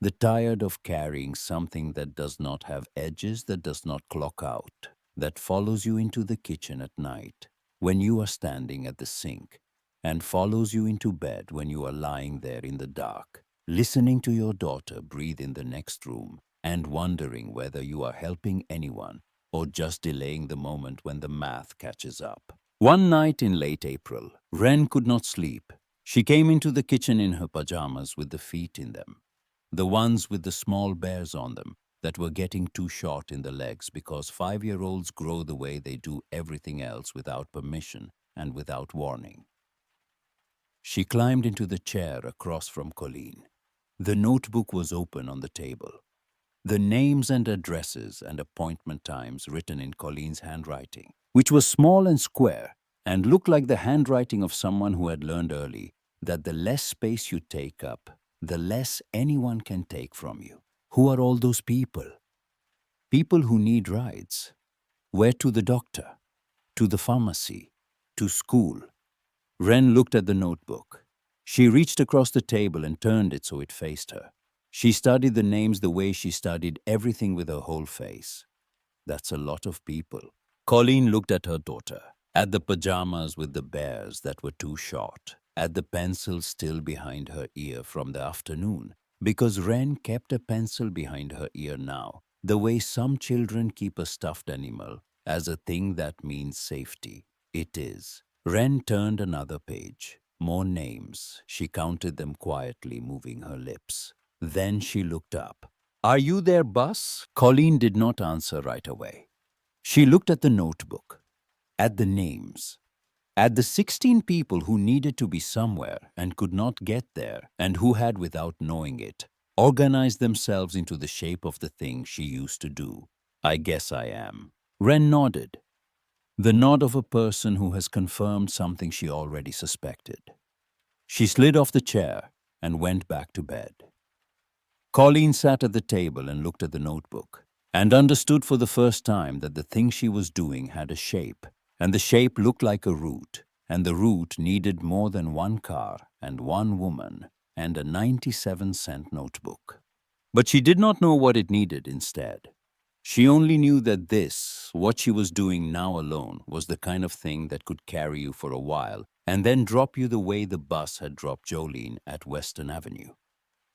The tired of carrying something that does not have edges, that does not clock out, that follows you into the kitchen at night when you are standing at the sink, and follows you into bed when you are lying there in the dark, listening to your daughter breathe in the next room and wondering whether you are helping anyone or just delaying the moment when the math catches up. One night in late April, Wren could not sleep. She came into the kitchen in her pajamas with the feet in them, the ones with the small bears on them that were getting too short in the legs because 5-year-olds grow the way they do everything else without permission and without warning. She climbed into the chair across from Colleen. The notebook was open on the table. The names and addresses and appointment times written in Colleen's handwriting, which was small and square and looked like the handwriting of someone who had learned early that the less space you take up, the less anyone can take from you. Who are all those people? People who need rides. Where? To the doctor, to the pharmacy, to school. Wren looked at the notebook. She reached across the table and turned it so it faced her. She studied the names the way she studied everything with her whole face. That's a lot of people. Colleen looked at her daughter, at the pajamas with the bears that were too short, at the pencil still behind her ear from the afternoon, because Wren kept a pencil behind her ear now, the way some children keep a stuffed animal as a thing that means safety. It is. Wren turned another page. More names. She counted them quietly, moving her lips. Then she looked up. "Are you there, Bus?" Colleen did not answer right away. She looked at the notebook, at the names, at the 16 people who needed to be somewhere and could not get there, and who had, without knowing it, organized themselves into the shape of the thing she used to do. "I guess I am." Wren nodded. The nod of a person who has confirmed something she already suspected. She slid off the chair and went back to bed. Colleen sat at the table and looked at the notebook and understood for the first time that the thing she was doing had a shape, and the shape looked like a route, and the route needed more than one car and one woman and a 97-cent notebook. But she did not know what it needed instead. She only knew that this, what she was doing now alone, was the kind of thing that could carry you for a while and then drop you the way the bus had dropped Jolene at Western Avenue.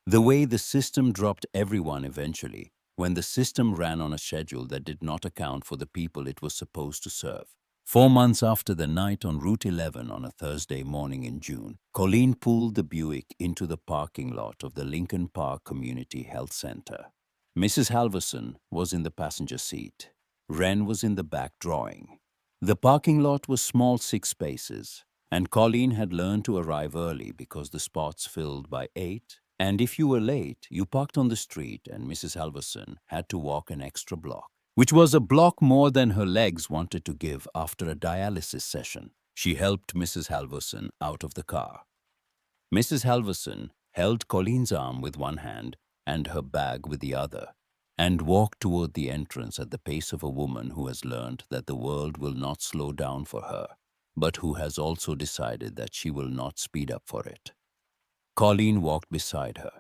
The way the system dropped everyone eventually, when the system ran on a schedule that did not account for the people it was supposed to serve. 4 months after the night on Route 11 on a Thursday morning in June, Colleen pulled the Buick into the parking lot of the Lincoln Park Community Health Center. Mrs. Halverson was in the passenger seat. Wren was in the back drawing. The parking lot was small, 6 spaces, and Colleen had learned to arrive early because the spots filled by 8, and if you were late, you parked on the street and Mrs. Halverson had to walk an extra block, which was a block more than her legs wanted to give after a dialysis session. She helped Mrs. Halverson out of the car. Mrs. Halverson held Colleen's arm with one hand and her bag with the other, and walked toward the entrance at the pace of a woman who has learned that the world will not slow down for her, but who has also decided that she will not speed up for it. Colleen walked beside her.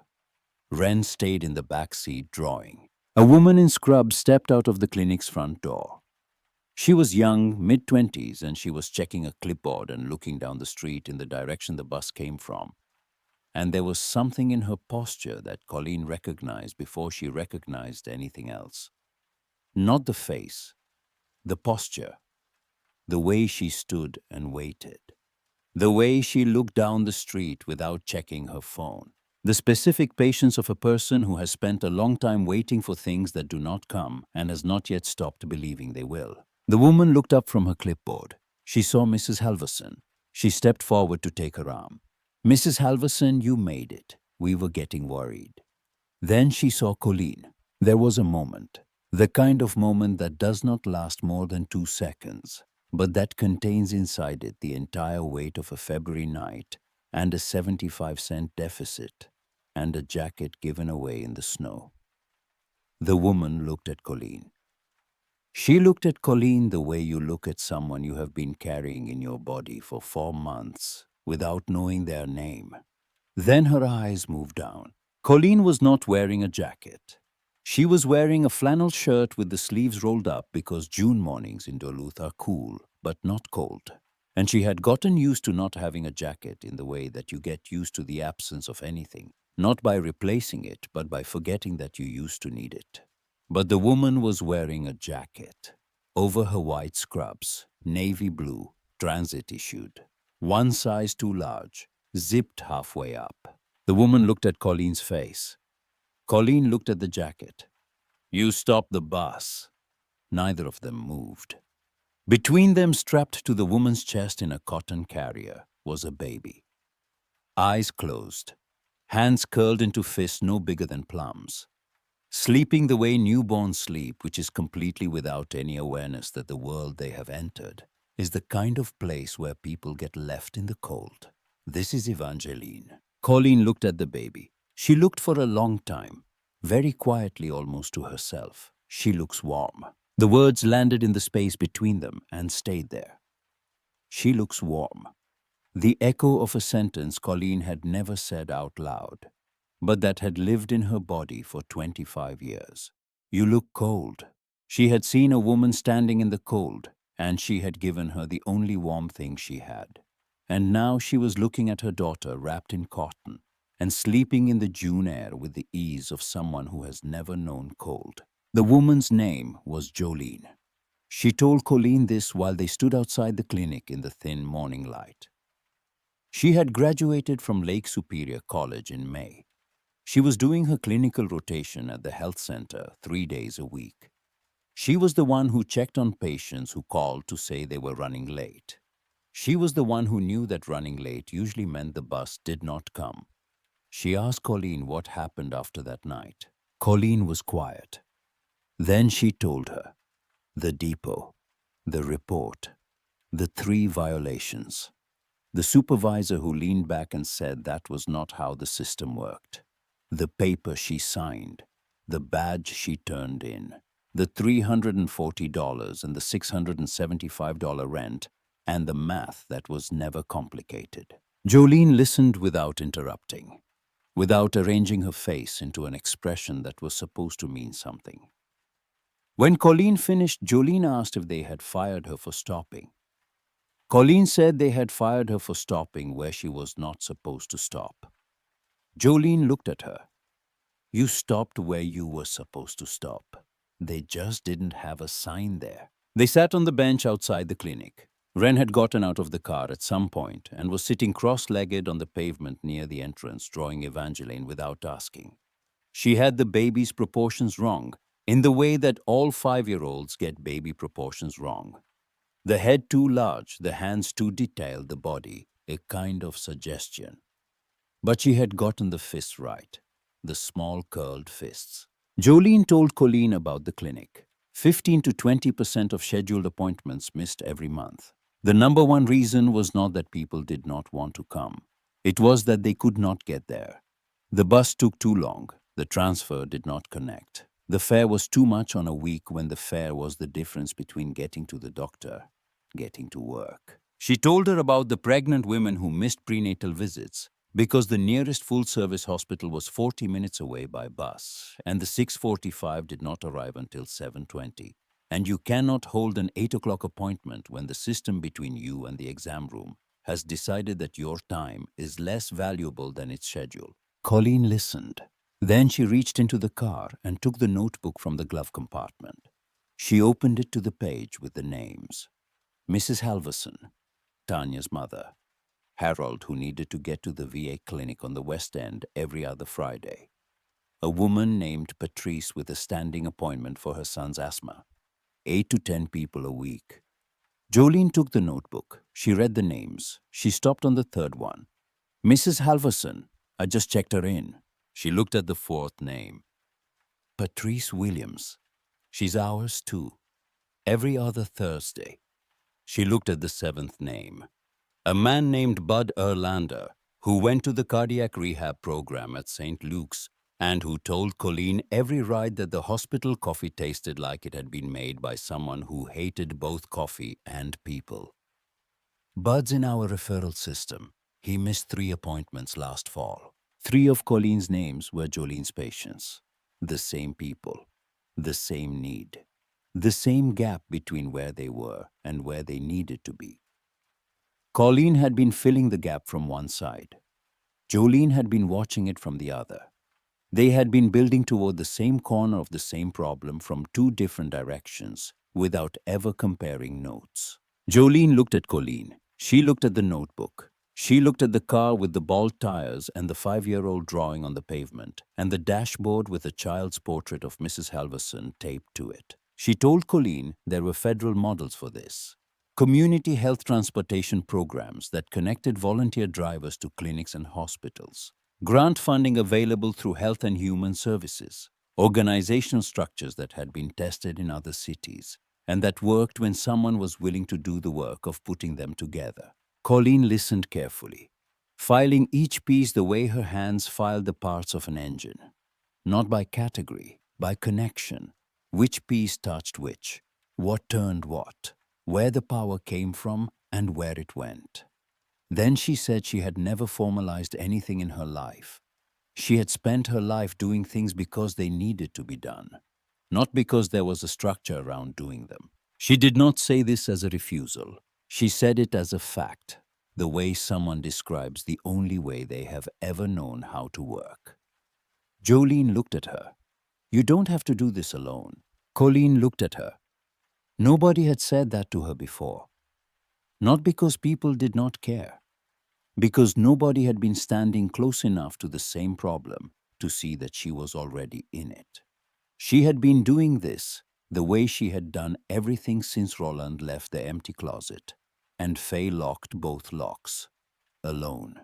Wren stayed in the back seat drawing. A woman in scrubs stepped out of the clinic's front door. She was young, mid-20s, and she was checking a clipboard and looking down the street in the direction the bus came from. And there was something in her posture that Colleen recognized before she recognized anything else. Not the face, the posture, the way she stood and waited, the way she looked down the street without checking her phone, the specific patience of a person who has spent a long time waiting for things that do not come and has not yet stopped believing they will. The woman looked up from her clipboard. She saw Mrs. Halverson. She stepped forward to take her arm. "Mrs. Halverson, you made it. We were getting worried." Then she saw Colleen. There was a moment. The kind of moment that does not last more than 2 seconds, but that contains inside it the entire weight of a February night and a 75-cent deficit and a jacket given away in the snow. The woman looked at Colleen. She looked at Colleen the way you look at someone you have been carrying in your body for 4 months without knowing their name. Then her eyes moved down. Colleen was not wearing a jacket. She was wearing a flannel shirt with the sleeves rolled up because June mornings in Duluth are cool, but not cold. And she had gotten used to not having a jacket in the way that you get used to the absence of anything, not by replacing it, but by forgetting that you used to need it. But the woman was wearing a jacket. Over her white scrubs, navy blue, transit issued. One size too large, zipped halfway up. The woman looked at Colleen's face. Colleen looked at the jacket. You stopped the bus. Neither of them moved. Between them, strapped to the woman's chest in a cotton carrier, was a baby. Eyes closed, hands curled into fists no bigger than plums. Sleeping the way newborns sleep, which is completely without any awareness that the world they have entered is the kind of place where people get left in the cold. This is Evangeline. Colleen looked at the baby. She looked for a long time, very quietly almost to herself. She looks warm. The words landed in the space between them and stayed there. She looks warm. The echo of a sentence Colleen had never said out loud, but that had lived in her body for 25 years. You look cold. She had seen a woman standing in the cold, and she had given her the only warm thing she had. And now she was looking at her daughter wrapped in cotton and sleeping in the June air with the ease of someone who has never known cold. The woman's name was Jolene. She told Colleen this while they stood outside the clinic in the thin morning light. She had graduated from Lake Superior College in May. She was doing her clinical rotation at the health center 3 days a week. She was the one who checked on patients who called to say they were running late. She was the one who knew that running late usually meant the bus did not come. She asked Colleen what happened after that night. Colleen was quiet. Then she told her. The depot, the report, the 3 violations. The supervisor who leaned back and said that was not how the system worked. The paper she signed, the badge she turned in, the $340 and the $675 rent, and the math that was never complicated. Jolene listened without interrupting, without arranging her face into an expression that was supposed to mean something. When Colleen finished, Jolene asked if they had fired her for stopping. Colleen said they had fired her for stopping where she was not supposed to stop. Jolene looked at her. You stopped where you were supposed to stop. They just didn't have a sign there. They sat on the bench outside the clinic. Wren had gotten out of the car at some point and was sitting cross-legged on the pavement near the entrance, drawing Evangeline without asking. She had the baby's proportions wrong, in the way that all 5-year-olds get baby proportions wrong. The head too large, the hands too detailed, the body, a kind of suggestion. But she had gotten the fists right, the small curled fists. Jolene told Colleen about the clinic. 15 to 20% of scheduled appointments missed every month. The number one reason was not that people did not want to come. It was that they could not get there. The bus took too long. The transfer did not connect. The fare was too much on a week when the fare was the difference between getting to the doctor, getting to work. She told her about the pregnant women who missed prenatal visits because the nearest full-service hospital was 40 minutes away by bus, and the 6:45 did not arrive until 7:20. And you cannot hold an 8 o'clock appointment when the system between you and the exam room has decided that your time is less valuable than its schedule. Colleen listened. Then she reached into the car and took the notebook from the glove compartment. She opened it to the page with the names. Mrs. Halverson, Tanya's mother. Harold, who needed to get to the VA clinic on the West End every other Friday. A woman named Patrice with a standing appointment for her son's asthma. 8 to 10 people a week. Jolene took the notebook. She read the names. She stopped on the third one. Mrs. Halverson. I just checked her in. She looked at the fourth name. Patrice Williams. She's ours too. Every other Thursday. She looked at the seventh name. A man named Bud Erlander, who went to the cardiac rehab program at St. Luke's and who told Colleen every ride that the hospital coffee tasted like it had been made by someone who hated both coffee and people. Bud's in our referral system. He missed 3 appointments last fall. 3 of Colleen's names were Jolene's patients. The same people. The same need. The same gap between where they were and where they needed to be. Colleen had been filling the gap from one side. Jolene had been watching it from the other. They had been building toward the same corner of the same problem from 2 different directions without ever comparing notes. Jolene looked at Colleen. She looked at the notebook. She looked at the car with the bald tires and the 5-year-old drawing on the pavement and the dashboard with a child's portrait of Mrs. Halverson taped to it. She told Colleen there were federal models for this. Community health transportation programs that connected volunteer drivers to clinics and hospitals. Grant funding available through Health and Human Services. Organizational structures that had been tested in other cities and that worked when someone was willing to do the work of putting them together. Colleen listened carefully, filing each piece the way her hands filed the parts of an engine. Not by category, by connection. Which piece touched which, what turned what, where the power came from and where it went. Then she said she had never formalized anything in her life. She had spent her life doing things because they needed to be done, not because there was a structure around doing them. She did not say this as a refusal. She said it as a fact, the way someone describes the only way they have ever known how to work. Jolene looked at her. You don't have to do this alone. Colleen looked at her. Nobody had said that to her before. Not because people did not care, because nobody had been standing close enough to the same problem to see that she was already in it. She had been doing this the way she had done everything since Roland left the empty closet, and Faye locked both locks. Alone.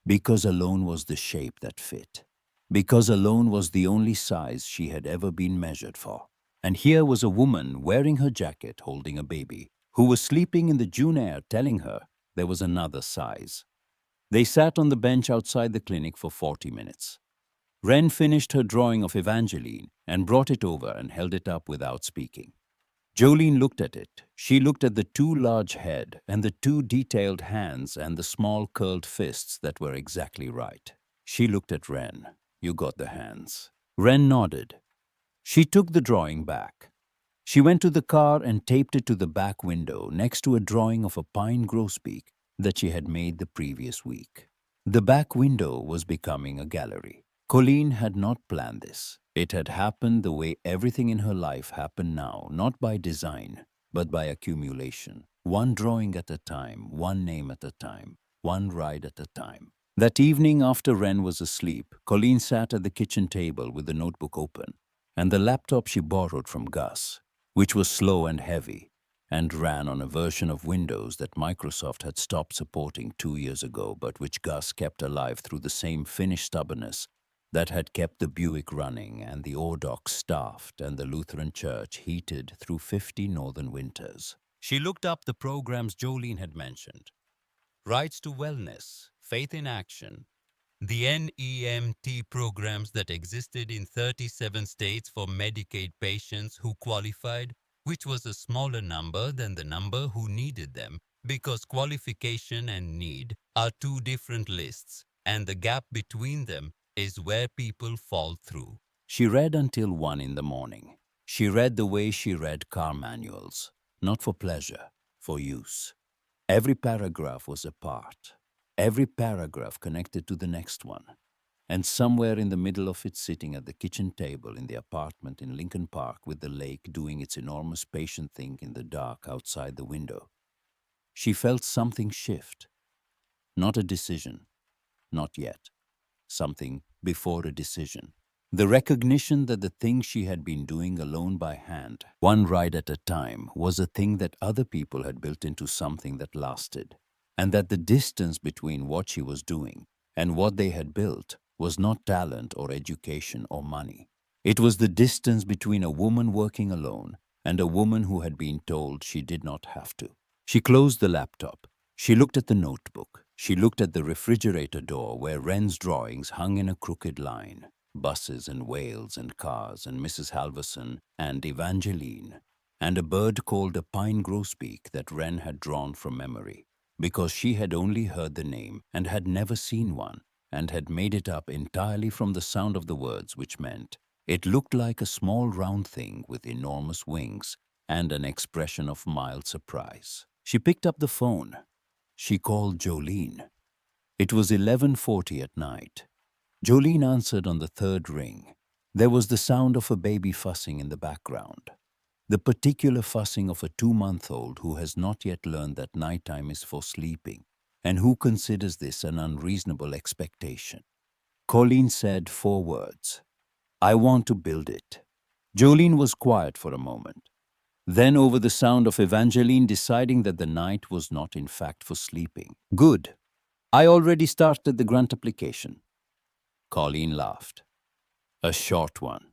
Because alone was the shape that fit. Because alone was the only size she had ever been measured for. And here was a woman wearing her jacket holding a baby, who was sleeping in the June air telling her there was another size. They sat on the bench outside the clinic for 40 minutes. Wren finished her drawing of Evangeline and brought it over and held it up without speaking. Jolene looked at it. She looked at the 2 large head and the 2 detailed hands and the small curled fists that were exactly right. She looked at Wren. You got the hands. Wren nodded. She took the drawing back. She went to the car and taped it to the back window next to a drawing of a pine grosbeak that she had made the previous week. The back window was becoming a gallery. Colleen had not planned this. It had happened the way everything in her life happened now, not by design, but by accumulation. One drawing at a time, one name at a time, one ride at a time. That evening after Wren was asleep, Colleen sat at the kitchen table with the notebook open and the laptop she borrowed from Gus, which was slow and heavy, and ran on a version of Windows that Microsoft had stopped supporting 2 years ago, but which Gus kept alive through the same Finnish stubbornness that had kept the Buick running and the ore docks staffed and the Lutheran church heated through 50 northern winters. She looked up the programs Jolene had mentioned. Rights to Wellness, Faith in Action, the NEMT programs that existed in 37 states for Medicaid patients who qualified, which was a smaller number than the number who needed them, because qualification and need are 2 different lists, and the gap between them is where people fall through. She read until 1 in the morning. She read the way she read car manuals, not for pleasure, for use. Every paragraph was a part. Every paragraph connected to the next one. And somewhere in the middle of it, sitting at the kitchen table in the apartment in Lincoln Park with the lake doing its enormous patient thing in the dark outside the window, she felt something shift. Not a decision. Not yet. Something before a decision. The recognition that the thing she had been doing alone by hand, one ride at a time, was a thing that other people had built into something that lasted, and that the distance between what she was doing and what they had built was not talent or education or money. It was the distance between a woman working alone and a woman who had been told she did not have to. She closed the laptop. She looked at the notebook. She looked at the refrigerator door where Wren's drawings hung in a crooked line. Buses and whales and cars and Mrs. Halverson and Evangeline, and a bird called a pine grosbeak that Wren had drawn from memory, because she had only heard the name and had never seen one, and had made it up entirely from the sound of the words, which meant it looked like a small round thing with enormous wings and an expression of mild surprise. She picked up the phone. She called Jolene. It was 11:40 at night. Jolene answered on the third ring. There was the sound of a baby fussing in the background. The particular fussing of a 2-month-old who has not yet learned that nighttime is for sleeping, and who considers this an unreasonable expectation. Colleen said 4 words. I want to build it. Jolene was quiet for a moment. Then over the sound of Evangeline deciding that the night was not in fact for sleeping. Good. I already started the grant application. Colleen laughed. A short one.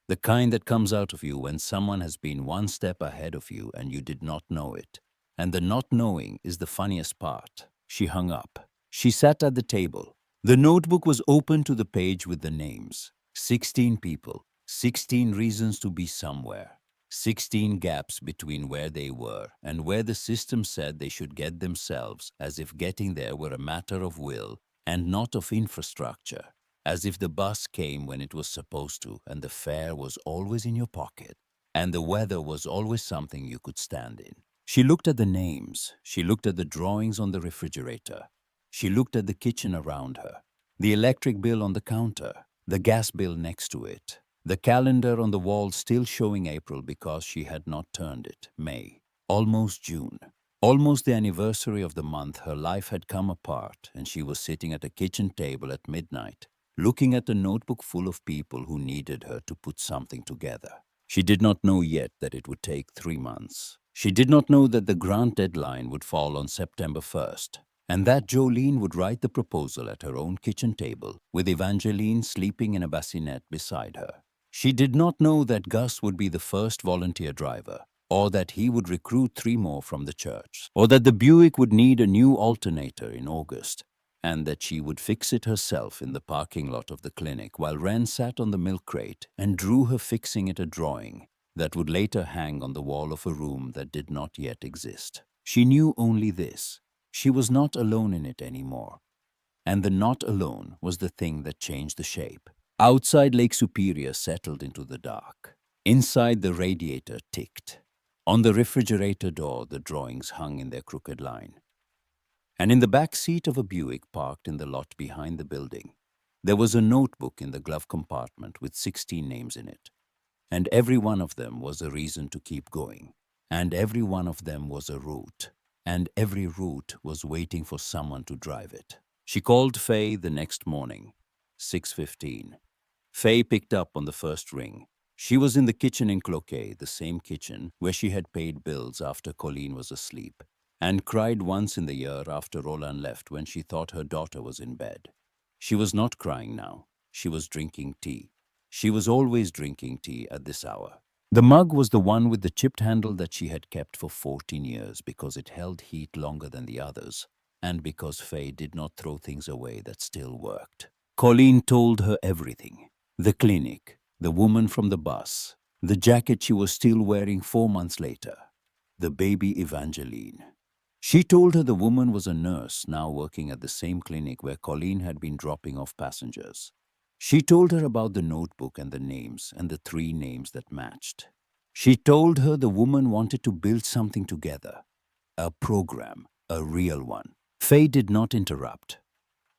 The kind that comes out of you when someone has been one step ahead of you and you did not know it. And the not knowing is the funniest part. She hung up. She sat at the table. The notebook was open to the page with the names. 16 people, 16 reasons to be somewhere, 16 gaps between where they were and where the system said they should get themselves, as if getting there were a matter of will and not of infrastructure, as if the bus came when it was supposed to and the fare was always in your pocket and the weather was always something you could stand in. She looked at the names. She looked at the drawings on the refrigerator. She looked at the kitchen around her, the electric bill on the counter, the gas bill next to it, the calendar on the wall still showing April because she had not turned it, May, almost June. Almost the anniversary of the month her life had come apart, and she was sitting at a kitchen table at midnight, looking at a notebook full of people who needed her to put something together. She did not know yet that it would take 3 months. She did not know that the grant deadline would fall on September 1st. And that Jolene would write the proposal at her own kitchen table, with Evangeline sleeping in a bassinet beside her. She did not know that Gus would be the first volunteer driver, or that he would recruit 3 more from the church, or that the Buick would need a new alternator in August, and that she would fix it herself in the parking lot of the clinic while Wren sat on the milk crate and drew her fixing it a drawing that would later hang on the wall of a room that did not yet exist. She knew only this. She was not alone in it anymore. And the not alone was the thing that changed the shape. Outside Lake Superior settled into the dark. Inside the radiator ticked. On the refrigerator door the drawings hung in their crooked line. And in the back seat of a Buick parked in the lot behind the building, there was a notebook in the glove compartment with 16 names in it. And every one of them was a reason to keep going. And every one of them was a route. And every route was waiting for someone to drive it. She called Faye the next morning, 6:15. Faye picked up on the first ring. She was in the kitchen in Cloquet, the same kitchen where she had paid bills after Colleen was asleep, and cried once in the year after Roland left when she thought her daughter was in bed. She was not crying now. She was drinking tea. She was always drinking tea at this hour. The mug was the one with the chipped handle that she had kept for 14 years because it held heat longer than the others, and because Faye did not throw things away that still worked. Colleen told her everything. The clinic, the woman from the bus, the jacket she was still wearing 4 months later, the baby Evangeline. She told her the woman was a nurse now working at the same clinic where Colleen had been dropping off passengers. She told her about the notebook and the names and the 3 names that matched. She told her the woman wanted to build something together, a program, a real one. Faye did not interrupt.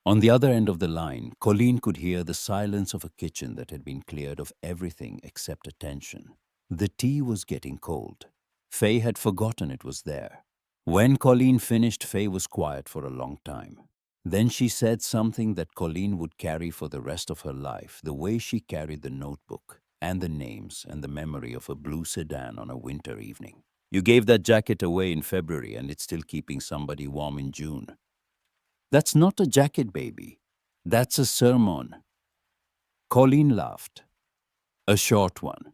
On the other end of the line, Colleen could hear the silence of a kitchen that had been cleared of everything except attention. The tea was getting cold. Faye had forgotten it was there. When Colleen finished, Faye was quiet for a long time. Then she said something that Colleen would carry for the rest of her life, the way she carried the notebook and the names and the memory of a blue sedan on a winter evening. You gave that jacket away in February and it's still keeping somebody warm in June. That's not a jacket, baby. That's a sermon. Colleen laughed. A short one.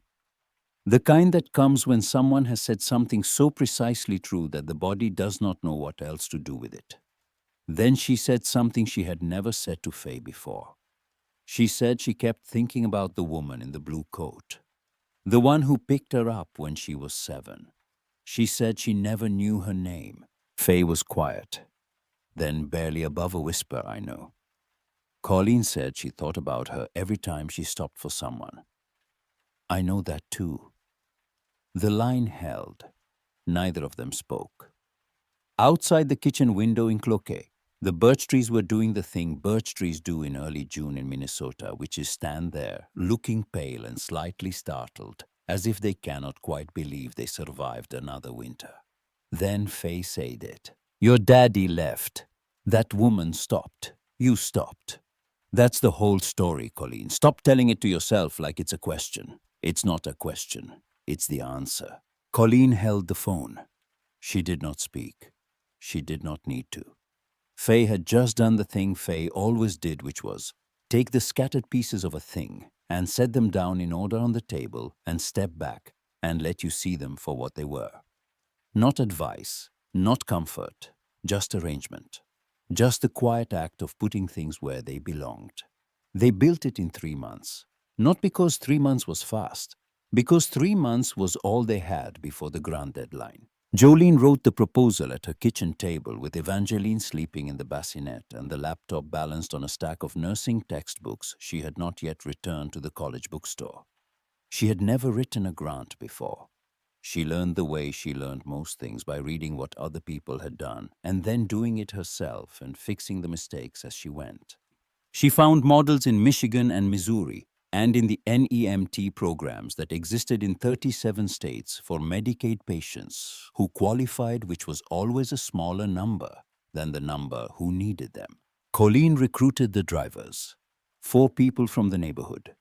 The kind that comes when someone has said something so precisely true that the body does not know what else to do with it. Then she said something she had never said to Faye before. She said she kept thinking about the woman in the blue coat, the one who picked her up when she was 7. She said she never knew her name. Faye was quiet, then barely above a whisper, I know. Colleen said she thought about her every time she stopped for someone. I know that too. The line held. Neither of them spoke. Outside the kitchen window in Cloquet, the birch trees were doing the thing birch trees do in early June in Minnesota, which is stand there, looking pale and slightly startled, as if they cannot quite believe they survived another winter. Then Faye said it. Your daddy left. That woman stopped. You stopped. That's the whole story, Colleen. Stop telling it to yourself like it's a question. It's not a question. It's the answer. Colleen held the phone. She did not speak. She did not need to. Faye had just done the thing Faye always did, which was take the scattered pieces of a thing and set them down in order on the table and step back and let you see them for what they were. Not advice, not comfort, just arrangement. Just the quiet act of putting things where they belonged. They built it in 3 months. Not because 3 months was fast, because 3 months was all they had before the grand deadline. Jolene wrote the proposal at her kitchen table with Evangeline sleeping in the bassinet and the laptop balanced on a stack of nursing textbooks she had not yet returned to the college bookstore. She had never written a grant before. She learned the way she learned most things by reading what other people had done and then doing it herself and fixing the mistakes as she went. She found models in Michigan and Missouri and in the NEMT programs that existed in 37 states for Medicaid patients who qualified, which was always a smaller number than the number who needed them. Colleen recruited the drivers, 4 people from the neighborhood.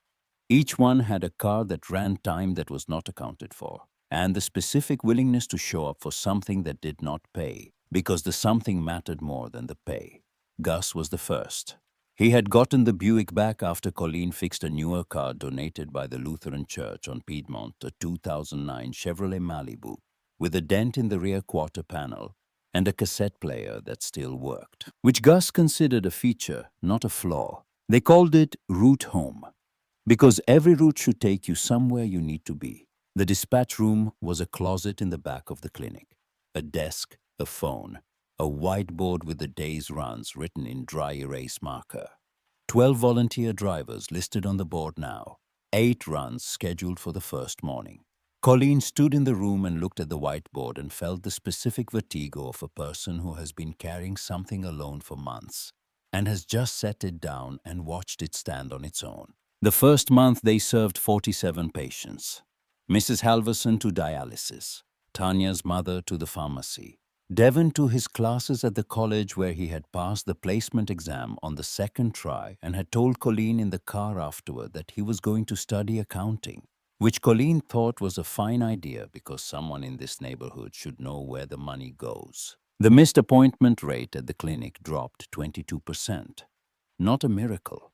Each one had a car that ran time that was not accounted for, and the specific willingness to show up for something that did not pay, because the something mattered more than the pay. Gus was the first. He had gotten the Buick back after Colleen fixed a newer car donated by the Lutheran Church on Piedmont, a 2009 Chevrolet Malibu, with a dent in the rear quarter panel and a cassette player that still worked, which Gus considered a feature, not a flaw. They called it Route Home, because every route should take you somewhere you need to be. The dispatch room was a closet in the back of the clinic, a desk, a phone, a whiteboard with the day's runs written in dry erase marker. 12 volunteer drivers listed on the board now, 8 runs scheduled for the first morning. Colleen stood in the room and looked at the whiteboard and felt the specific vertigo of a person who has been carrying something alone for months and has just set it down and watched it stand on its own. The first month they served 47 patients. Mrs. Halverson to dialysis, Tanya's mother to the pharmacy, Devon to his classes at the college where he had passed the placement exam on the second try and had told Colleen in the car afterward that he was going to study accounting, which Colleen thought was a fine idea because someone in this neighborhood should know where the money goes. The missed appointment rate at the clinic dropped 22%. Not a miracle.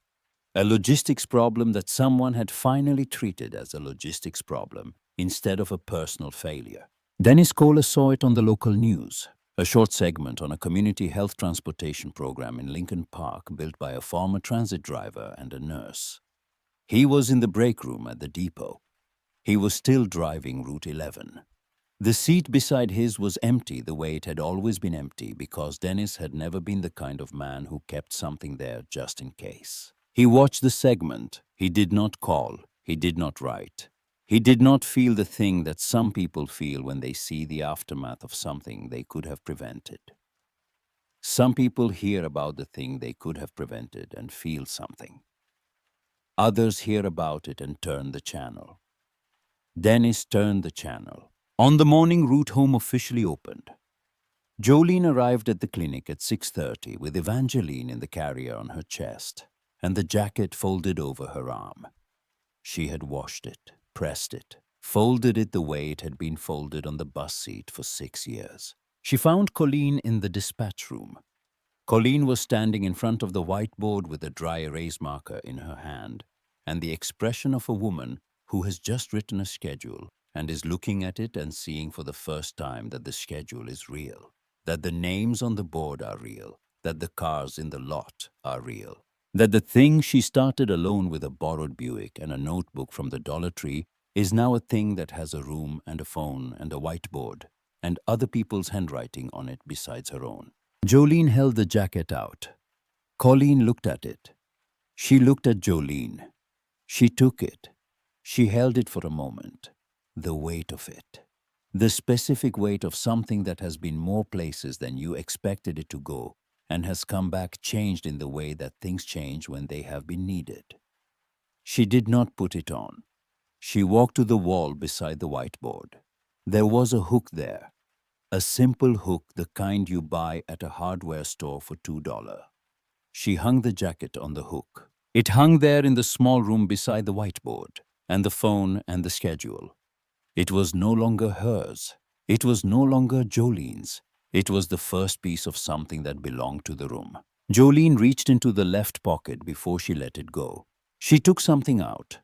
A logistics problem that someone had finally treated as a logistics problem instead of a personal failure. Dennis Kohler saw it on the local news, a short segment on a community health transportation program in Lincoln Park built by a former transit driver and a nurse. He was in the break room at the depot. He was still driving Route 11. The seat beside his was empty the way it had always been empty because Dennis had never been the kind of man who kept something there just in case. He watched the segment. He did not call. He did not write. He did not feel the thing that some people feel when they see the aftermath of something they could have prevented. Some people hear about the thing they could have prevented and feel something. Others hear about it and turn the channel. Dennis turned the channel. On the morning Route Home officially opened, Jolene arrived at the clinic at 6:30 with Evangeline in the carrier on her chest and the jacket folded over her arm. She had washed it, pressed it, folded it the way it had been folded on the bus seat for 6 years. She found Colleen in the dispatch room. Colleen was standing in front of the whiteboard with a dry erase marker in her hand and the expression of a woman who has just written a schedule and is looking at it and seeing for the first time that the schedule is real, that the names on the board are real, that the cars in the lot are real, that the thing she started alone with a borrowed Buick and a notebook from the Dollar Tree is now a thing that has a room and a phone and a whiteboard and other people's handwriting on it besides her own. Jolene held the jacket out. Colleen looked at it. She looked at Jolene. She took it. She held it for a moment. The weight of it. The specific weight of something that has been more places than you expected it to go and has come back changed in the way that things change when they have been needed. She did not put it on. She walked to the wall beside the whiteboard. There was a hook there. A simple hook, the kind you buy at a hardware store for $2. She hung the jacket on the hook. It hung there in the small room beside the whiteboard, and the phone and the schedule. It was no longer hers. It was no longer Jolene's. It was the first piece of something that belonged to the room. Jolene reached into the left pocket before she let it go. She took something out,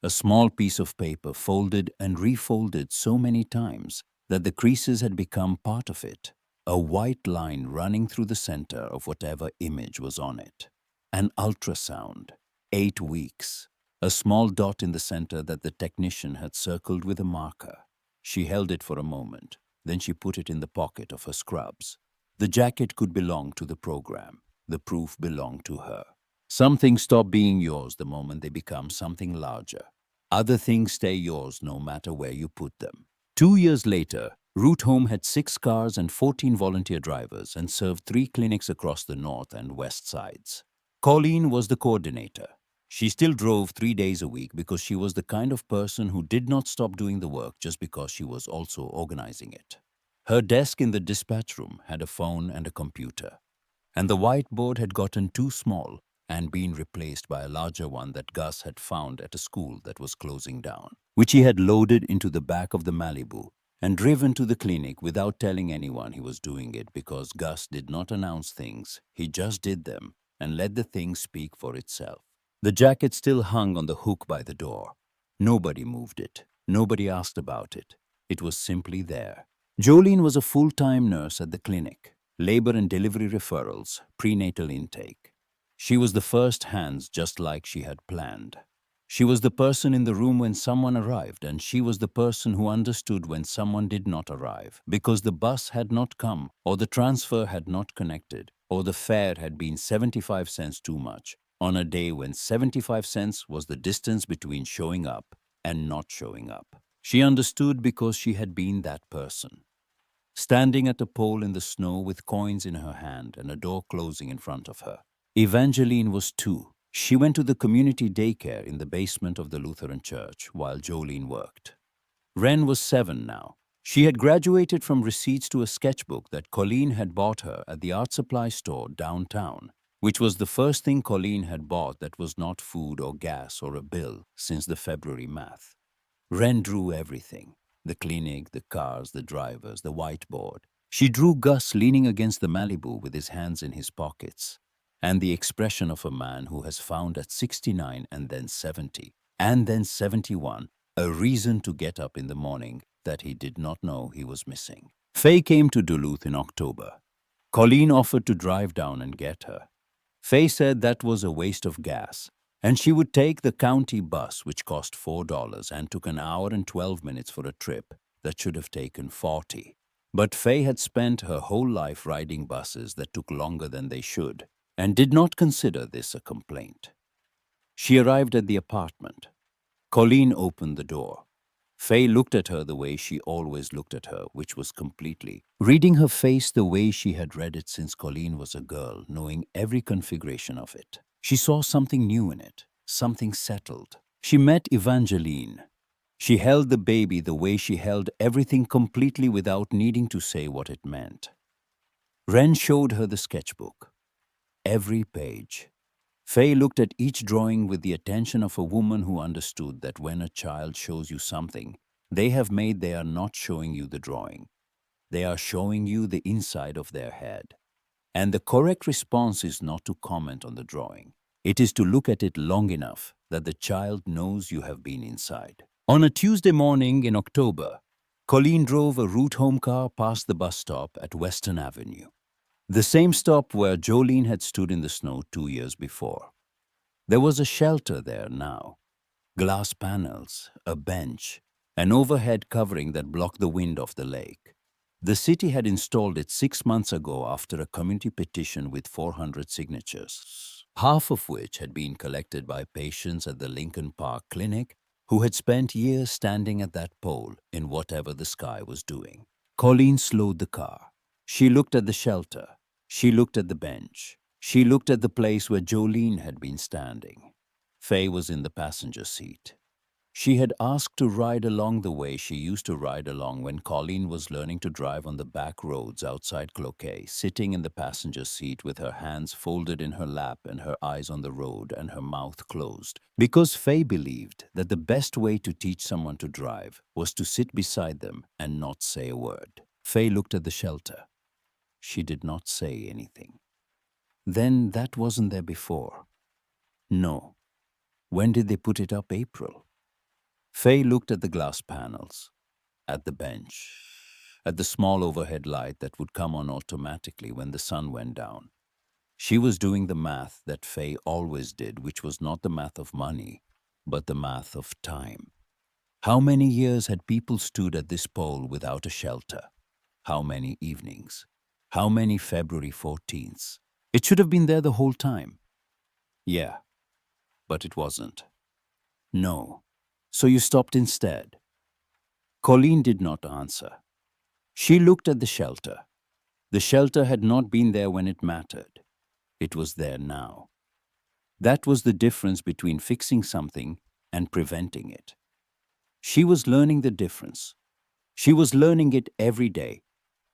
a small piece of paper folded and refolded so many times that the creases had become part of it, a white line running through the center of whatever image was on it. An ultrasound, 8 weeks, a small dot in the center that the technician had circled with a marker. She held it for a moment, then she put it in the pocket of her scrubs. The jacket could belong to the program. The proof belonged to her. Some things stop being yours the moment they become something larger. Other things stay yours no matter where you put them. 2 years later, Route Home had 6 cars and 14 volunteer drivers and served 3 clinics across the north and west sides. Colleen was the coordinator. She still drove 3 days a week because she was the kind of person who did not stop doing the work just because she was also organizing it. Her desk in the dispatch room had a phone and a computer, and the whiteboard had gotten too small and been replaced by a larger one that Gus had found at a school that was closing down, which he had loaded into the back of the Malibu and driven to the clinic without telling anyone he was doing it because Gus did not announce things, he just did them and let the thing speak for itself. The jacket still hung on the hook by the door. Nobody moved it. Nobody asked about it. It was simply there. Jolene was a full-time nurse at the clinic. Labor and delivery referrals, prenatal intake. She was the first hands just like she had planned. She was the person in the room when someone arrived, and she was the person who understood when someone did not arrive because the bus had not come, or the transfer had not connected, or the fare had been 75 cents too much, on a day when 75 cents was the distance between showing up and not showing up. She understood because she had been that person. Standing at a pole in the snow with coins in her hand and a door closing in front of her. Evangeline was 2. She went to the community daycare in the basement of the Lutheran church while Jolene worked. Wren was 7 now. She had graduated from receipts to a sketchbook that Colleen had bought her at the art supply store downtown, which was the first thing Colleen had bought that was not food or gas or a bill since the February math. Wren drew everything. The clinic, the cars, the drivers, the whiteboard. She drew Gus leaning against the Malibu with his hands in his pockets, and the expression of a man who has found at 69 and then 70, and then 71, a reason to get up in the morning that he did not know he was missing. Faye came to Duluth in October. Colleen offered to drive down and get her. Faye said that was a waste of gas, and she would take the county bus, which cost $4 and took an hour and 12 minutes for a trip that should have taken 40. But Faye had spent her whole life riding buses that took longer than they should, and did not consider this a complaint. She arrived at the apartment. Colleen opened the door. Faye looked at her the way she always looked at her, which was completely reading her face the way she had read it since Colleen was a girl, knowing every configuration of it. She saw something new in it, something settled. She met Evangeline. She held the baby the way she held everything completely without needing to say what it meant. Wren showed her the sketchbook. Every page. Faye looked at each drawing with the attention of a woman who understood that when a child shows you something, they are not showing you the drawing. They are showing you the inside of their head. And the correct response is not to comment on the drawing. It is to look at it long enough that the child knows you have been inside. On a Tuesday morning in October, Colleen drove a route home car past the bus stop at Western Avenue, the same stop where Jolene had stood in the snow 2 years before. There was a shelter there now, glass panels, a bench, an overhead covering that blocked the wind off the lake. The city had installed it 6 months ago after a community petition with 400 signatures, half of which had been collected by patients at the Lincoln Park Clinic who had spent years standing at that pole in whatever the sky was doing. Colleen slowed the car. She looked at the shelter. She looked at the bench. She looked at the place where Jolene had been standing. Faye was in the passenger seat. She had asked to ride along the way she used to ride along when Colleen was learning to drive on the back roads outside Cloquet, sitting in the passenger seat with her hands folded in her lap and her eyes on the road and her mouth closed, because Faye believed that the best way to teach someone to drive was to sit beside them and not say a word. Faye looked at the shelter. She did not say anything. Then that wasn't there before. No. When did they put it up? April. Faye looked at the glass panels, at the bench, at the small overhead light that would come on automatically when the sun went down. She was doing the math that Faye always did, which was not the math of money, but the math of time. How many years had people stood at this pole without a shelter? How many evenings? How many February 14ths? It should have been there the whole time. Yeah, but it wasn't. No. So you stopped instead. Colleen did not answer. She looked at the shelter. The shelter had not been there when it mattered. It was there now. That was the difference between fixing something and preventing it. She was learning the difference. She was learning it every day.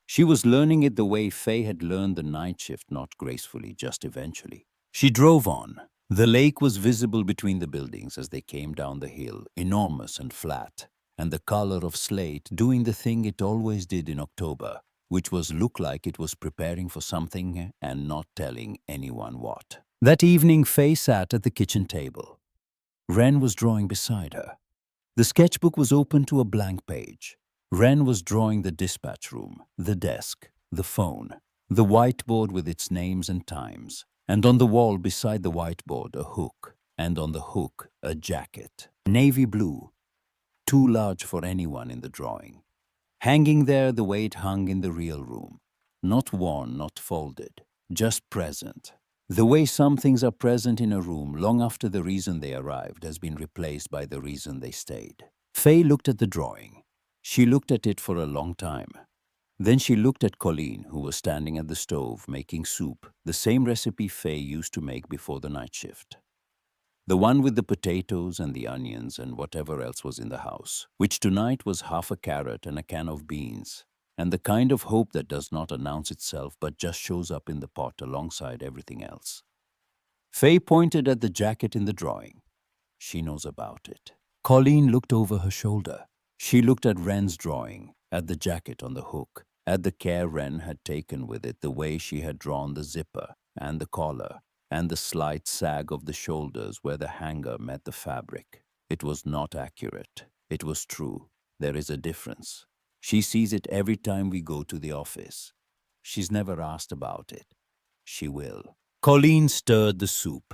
She was learning it the way Faye had learned the night shift, not gracefully, just eventually. She drove on. The lake was visible between the buildings as they came down the hill, enormous and flat, and the color of slate doing the thing it always did in October, which was look like it was preparing for something and not telling anyone what. That evening, Faye sat at the kitchen table. Wren was drawing beside her. The sketchbook was open to a blank page. Wren was drawing the dispatch room, the desk, the phone, the whiteboard with its names and times, and on the wall beside the whiteboard a hook, and on the hook a jacket, navy blue, too large for anyone in the drawing. Hanging there the way it hung in the real room, not worn, not folded, just present. The way some things are present in a room long after the reason they arrived has been replaced by the reason they stayed. Faye looked at the drawing. She looked at it for a long time. Then she looked at Colleen, who was standing at the stove making soup, the same recipe Faye used to make before the night shift. The one with the potatoes and the onions and whatever else was in the house, which tonight was half a carrot and a can of beans, and the kind of hope that does not announce itself but just shows up in the pot alongside everything else. Faye pointed at the jacket in the drawing. She knows about it. Colleen looked over her shoulder. She looked at Wren's drawing, at the jacket on the hook, at the care Wren had taken with it, the way she had drawn the zipper and the collar, and the slight sag of the shoulders where the hanger met the fabric. It was not accurate. It was true. There is a difference. She sees it every time we go to the office. She's never asked about it. She will. Colleen stirred the soup.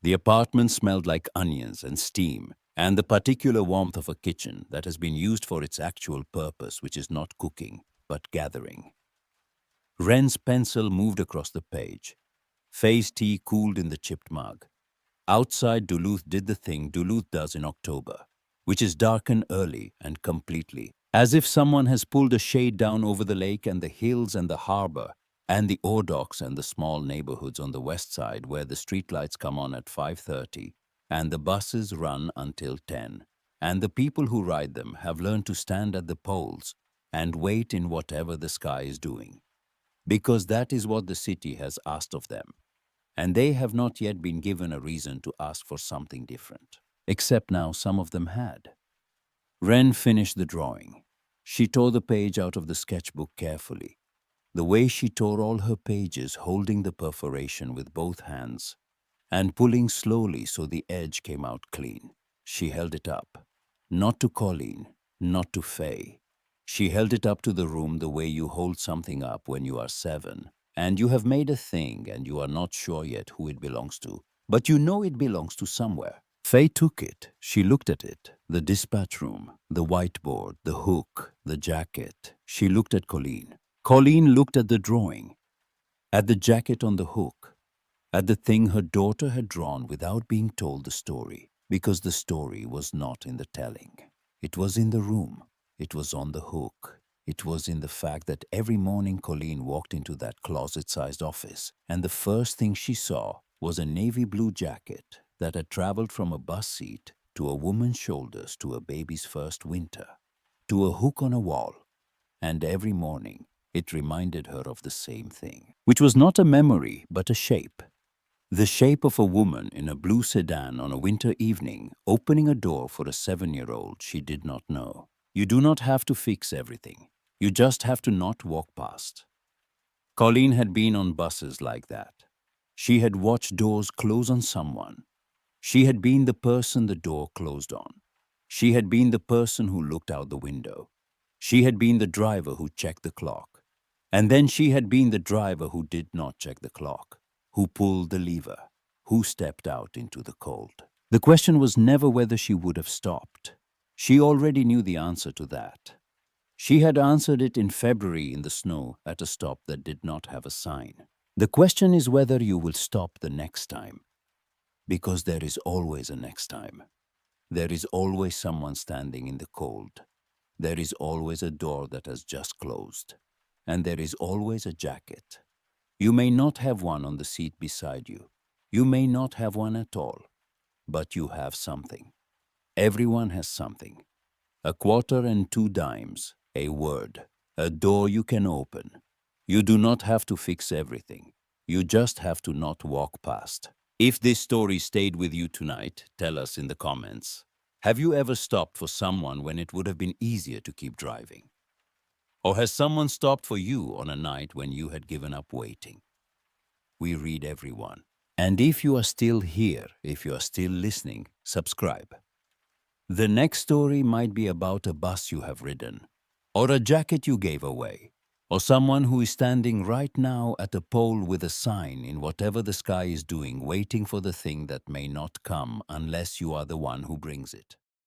The apartment smelled like onions and steam, and the particular warmth of a kitchen that has been used for its actual purpose, which is not cooking, but gathering. Wren's pencil moved across the page. Faye's tea cooled in the chipped mug. Outside, Duluth did the thing Duluth does in October, which is darken early and completely, as if someone has pulled a shade down over the lake and the hills and the harbor and the ore docks and the small neighborhoods on the west side where the streetlights come on at 5:30 and the buses run until 10, and the people who ride them have learned to stand at the poles and wait in whatever the sky is doing, because that is what the city has asked of them, and they have not yet been given a reason to ask for something different, except now some of them had. Wren finished the drawing. She tore the page out of the sketchbook carefully, the way she tore all her pages, holding the perforation with both hands and pulling slowly so the edge came out clean. She held it up. Not to Colleen, not to Faye. She held it up to the room the way you hold something up when you are 7, and you have made a thing and you are not sure yet who it belongs to, but you know it belongs to somewhere. Faye took it. She looked at it. The dispatch room, the whiteboard, the hook, the jacket. She looked at Colleen. Colleen looked at the drawing, at the jacket on the hook, at the thing her daughter had drawn without being told the story, because the story was not in the telling. It was in the room. It was on the hook. It was in the fact that every morning Colleen walked into that closet-sized office, and the first thing she saw was a navy blue jacket that had traveled from a bus seat to a woman's shoulders to a baby's first winter, to a hook on a wall, and every morning it reminded her of the same thing, which was not a memory but a shape. The shape of a woman in a blue sedan on a winter evening, opening a door for a 7-year-old she did not know. You do not have to fix everything. You just have to not walk past. Colleen had been on buses like that. She had watched doors close on someone. She had been the person the door closed on. She had been the person who looked out the window. She had been the driver who checked the clock. And then she had been the driver who did not check the clock, who pulled the lever, who stepped out into the cold. The question was never whether she would have stopped. She already knew the answer to that. She had answered it in February in the snow at a stop that did not have a sign. The question is whether you will stop the next time, because there is always a next time. There is always someone standing in the cold. There is always a door that has just closed. And there is always a jacket. You may not have one on the seat beside you. You may not have one at all. But you have something. Everyone has something. A quarter and 2 dimes, a word, a door you can open. You do not have to fix everything. You just have to not walk past. If this story stayed with you tonight, tell us in the comments. Have you ever stopped for someone when it would have been easier to keep driving? Or has someone stopped for you on a night when you had given up waiting? We read everyone. And if you are still here, if you are still listening, subscribe. The next story might be about a bus you have ridden, or a jacket you gave away, or someone who is standing right now at a pole with a sign in whatever the sky is doing, waiting for the thing that may not come unless you are the one who brings it.